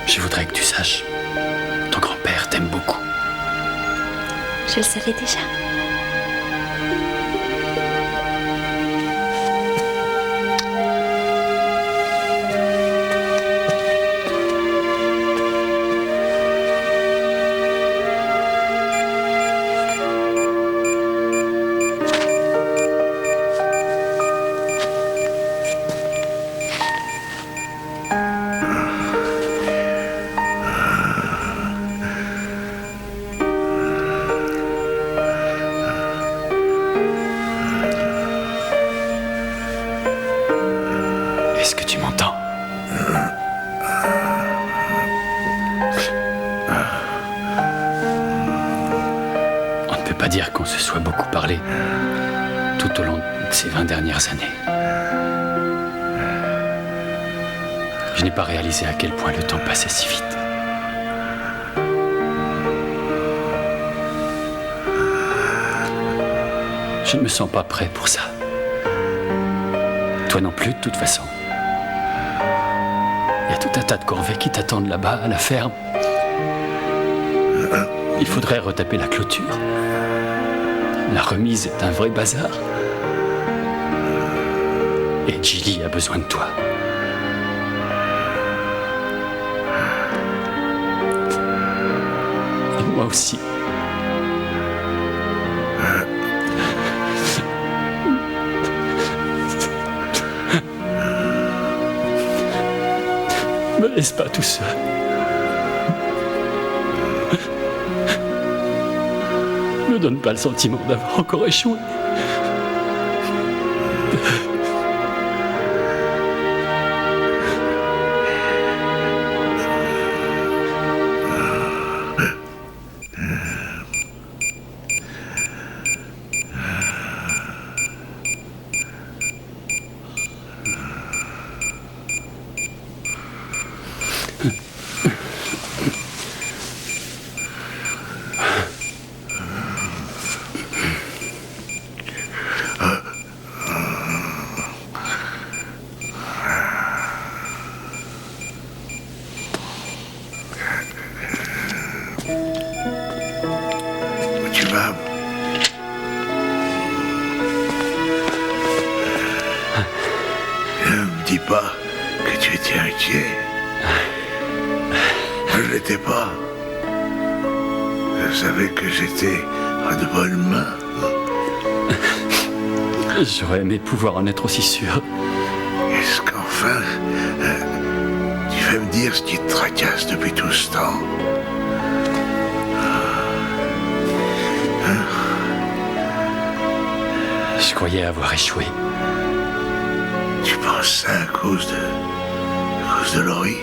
Je voudrais que tu saches, ton grand-père t'aime beaucoup. Je le savais déjà. Est-ce que tu m'entends? On ne peut pas dire qu'on se soit beaucoup parlé tout au long de ces 20 dernières années. Je n'ai pas réalisé à quel point le temps passait si vite. Je ne me sens pas prêt pour ça. Toi non plus, de toute façon. Il y a tout un tas de corvées qui t'attendent là-bas, à la ferme. Il faudrait retaper la clôture. La remise est un vrai bazar. Et Gilly a besoin de toi. Et moi aussi. Me laisse pas tout seul. Me donne pas le sentiment d'avoir encore échoué. Où tu vas? Ne me dis pas que tu étais inquiet. Moi, je l'étais pas. Je savais que j'étais en de bonnes mains. J'aurais aimé pouvoir en être aussi sûr. Est-ce qu'enfin, tu vas me dire ce qui te tracasse depuis tout ce temps? Je croyais avoir échoué. Tu penses ça à cause de Laurie?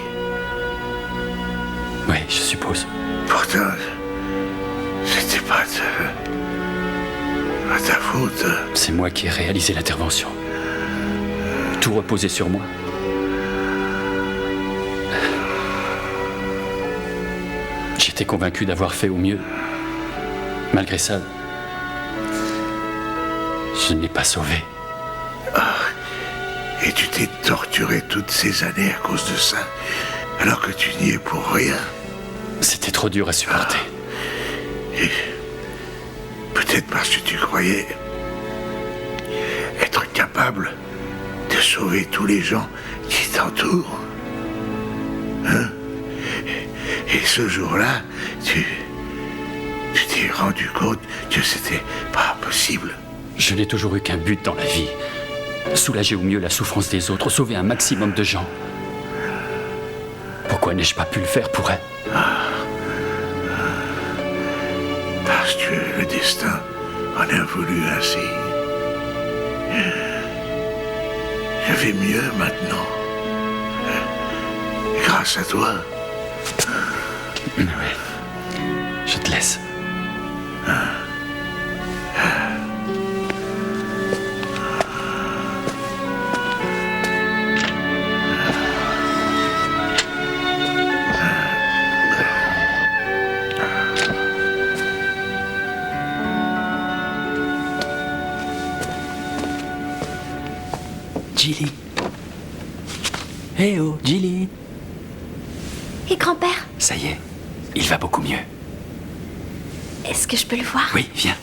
Oui, je suppose. Pourtant, c'était pas ta faute. C'est moi qui ai réalisé l'intervention. Tout reposait sur moi. J'étais convaincu d'avoir fait au mieux. Malgré ça, je ne l'ai pas sauvé. Et tu t'es torturé toutes ces années à cause de ça, alors que tu n'y es pour rien. C'était trop dur à supporter. Et peut-être parce que tu croyais être capable de sauver tous les gens qui t'entourent. Hein? Et ce jour-là, tu t'es rendu compte que c'était pas possible. Je n'ai toujours eu qu'un but dans la vie. Soulager au mieux la souffrance des autres, sauver un maximum de gens. Pourquoi n'ai-je pas pu le faire pour elle? Parce que le destin en a voulu ainsi. Je vais mieux maintenant. Grâce à toi. Oui. Je te laisse. Gilly. Eh oh, Gilly. Et grand-père, Ça y est, il va beaucoup mieux. est-ce que je peux le voir? Oui, viens.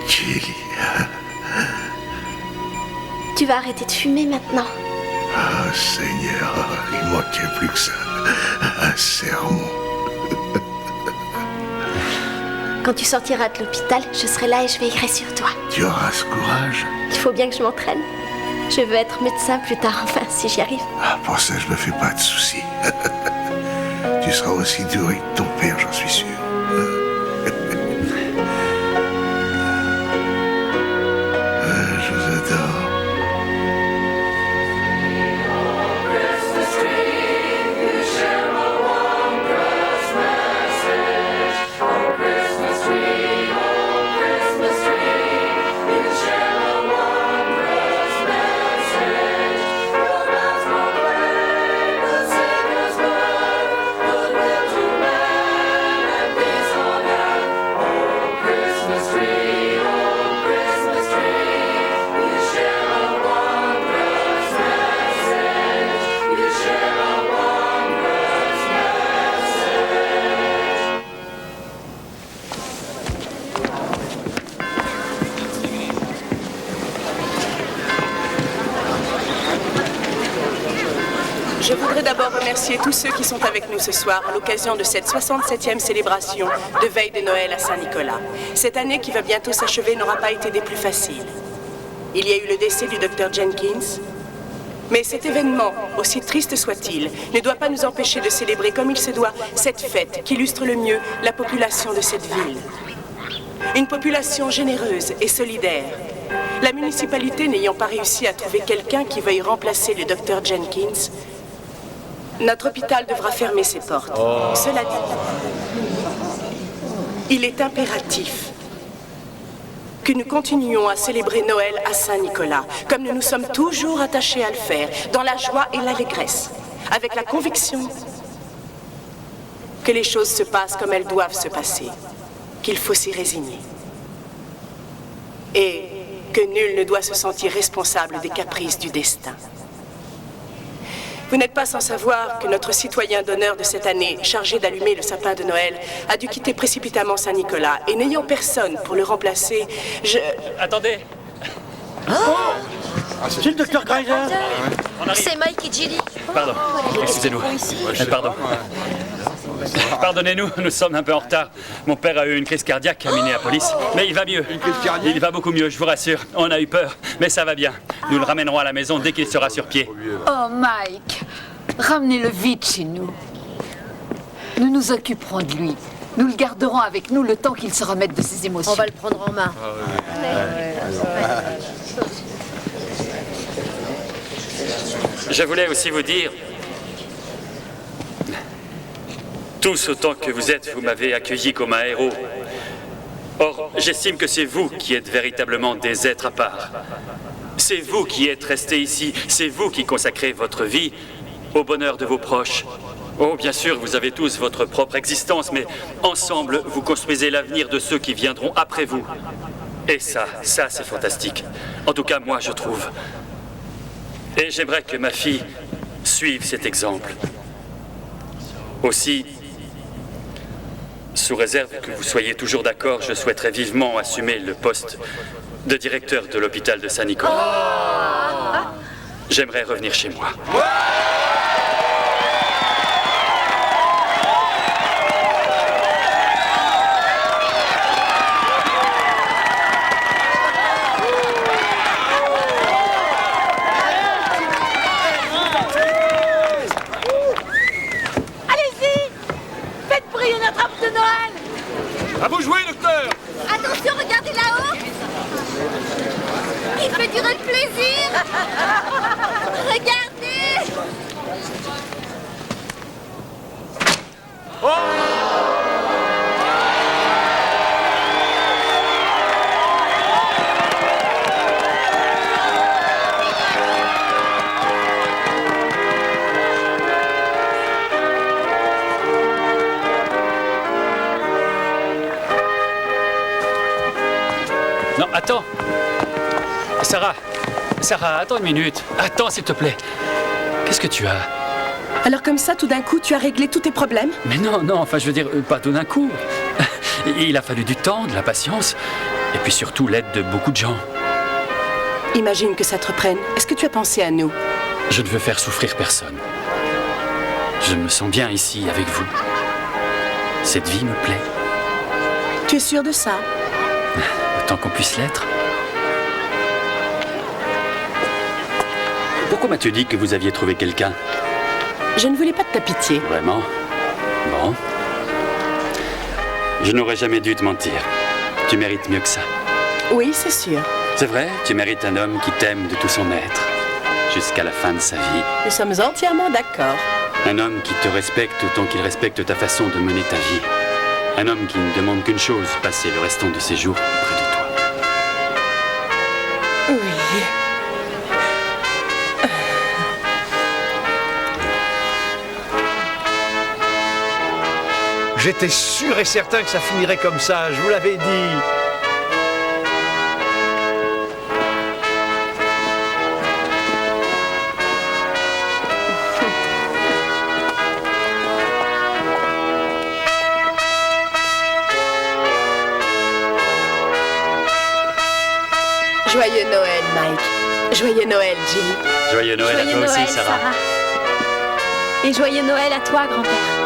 Gilly. Tu vas arrêter de fumer maintenant. Oh Seigneur, il manquait plus que ça. Un sermon. Quand tu sortiras de l'hôpital, je serai là et je veillerai sur toi. Tu auras ce courage. Il faut bien que je m'entraîne. Je veux être médecin plus tard, enfin, si j'y arrive. Ah, pour ça, je me fais pas de soucis. Tu seras aussi doué que ton père, j'en suis sûr. Je vous adore. Je voudrais d'abord remercier tous ceux qui sont avec nous ce soir à l'occasion de cette 67e célébration de veille de Noël à Saint-Nicolas. Cette année qui va bientôt s'achever n'aura pas été des plus faciles. Il y a eu le décès du docteur Jenkins, mais cet événement, aussi triste soit-il, ne doit pas nous empêcher de célébrer comme il se doit cette fête qui illustre le mieux la population de cette ville. Une population généreuse et solidaire. La municipalité n'ayant pas réussi à trouver quelqu'un qui veuille remplacer le docteur Jenkins, notre hôpital devra fermer ses portes. Cela dit, il est impératif que nous continuions à célébrer Noël à Saint-Nicolas, comme nous nous sommes toujours attachés à le faire, dans la joie et l'allégresse, avec la conviction que les choses se passent comme elles doivent se passer, qu'il faut s'y résigner, et que nul ne doit se sentir responsable des caprices du destin. Vous n'êtes pas sans savoir que notre citoyen d'honneur de cette année, chargé d'allumer le sapin de Noël, a dû quitter précipitamment Saint-Nicolas. Et n'ayant personne pour le remplacer, Attendez. C'est le docteur Greiser. C'est Mike et Gilly. Pardon, excusez-nous. Pardon. Pardonnez-nous, nous sommes un peu en retard. Mon père a eu une crise cardiaque à Minneapolis, mais il va mieux. Une crise cardiaque? Il va beaucoup mieux, je vous rassure. On a eu peur, mais ça va bien. Nous le ramènerons à la maison dès qu'il sera sur pied. Oh, Mike, ramenez-le vite chez nous. Nous nous occuperons de lui. Nous le garderons avec nous le temps qu'il se remette de ses émotions. On va le prendre en main. Je voulais aussi vous dire, tous autant que vous êtes, vous m'avez accueilli comme un héros. Or, j'estime que c'est vous qui êtes véritablement des êtres à part. C'est vous qui êtes restés ici. C'est vous qui consacrez votre vie au bonheur de vos proches. Oh, bien sûr, vous avez tous votre propre existence, mais ensemble, vous construisez l'avenir de ceux qui viendront après vous. Et ça c'est fantastique. En tout cas, moi, je trouve. Et j'aimerais que ma fille suive cet exemple. Aussi, sous réserve que vous soyez toujours d'accord, je souhaiterais vivement assumer le poste de directeur de l'hôpital de Saint-Nicolas. J'aimerais revenir chez moi. À vous jouer, docteur! Attention, regardez là-haut! Il fait durer le plaisir! Regardez! Non, attends. Sarah, attends une minute. Attends, s'il te plaît. Qu'est-ce que tu as? Alors comme ça, tout d'un coup, tu as réglé tous tes problèmes? Mais non, enfin, je veux dire, pas tout d'un coup. Il a fallu du temps, de la patience, et puis surtout l'aide de beaucoup de gens. Imagine que ça te reprenne. Est-ce que tu as pensé à nous? Je ne veux faire souffrir personne. Je me sens bien ici, avec vous. Cette vie me plaît. Tu es sûr de ça? Autant qu'on puisse l'être. Pourquoi m'as-tu dit que vous aviez trouvé quelqu'un? Je ne voulais pas de ta pitié. Vraiment? Bon. Je n'aurais jamais dû te mentir. Tu mérites mieux que ça. Oui, c'est sûr. C'est vrai, tu mérites un homme qui t'aime de tout son être, jusqu'à la fin de sa vie. Nous sommes entièrement d'accord. Un homme qui te respecte autant qu'il respecte ta façon de mener ta vie. Un homme qui ne demande qu'une chose, passer le restant de ses jours près de toi. Oui. J'étais sûr et certain que ça finirait comme ça, je vous l'avais dit. Joyeux Noël, Mike. Joyeux Noël, Jill. Joyeux Noël à toi aussi, Sarah. Et joyeux Noël à toi, grand-père.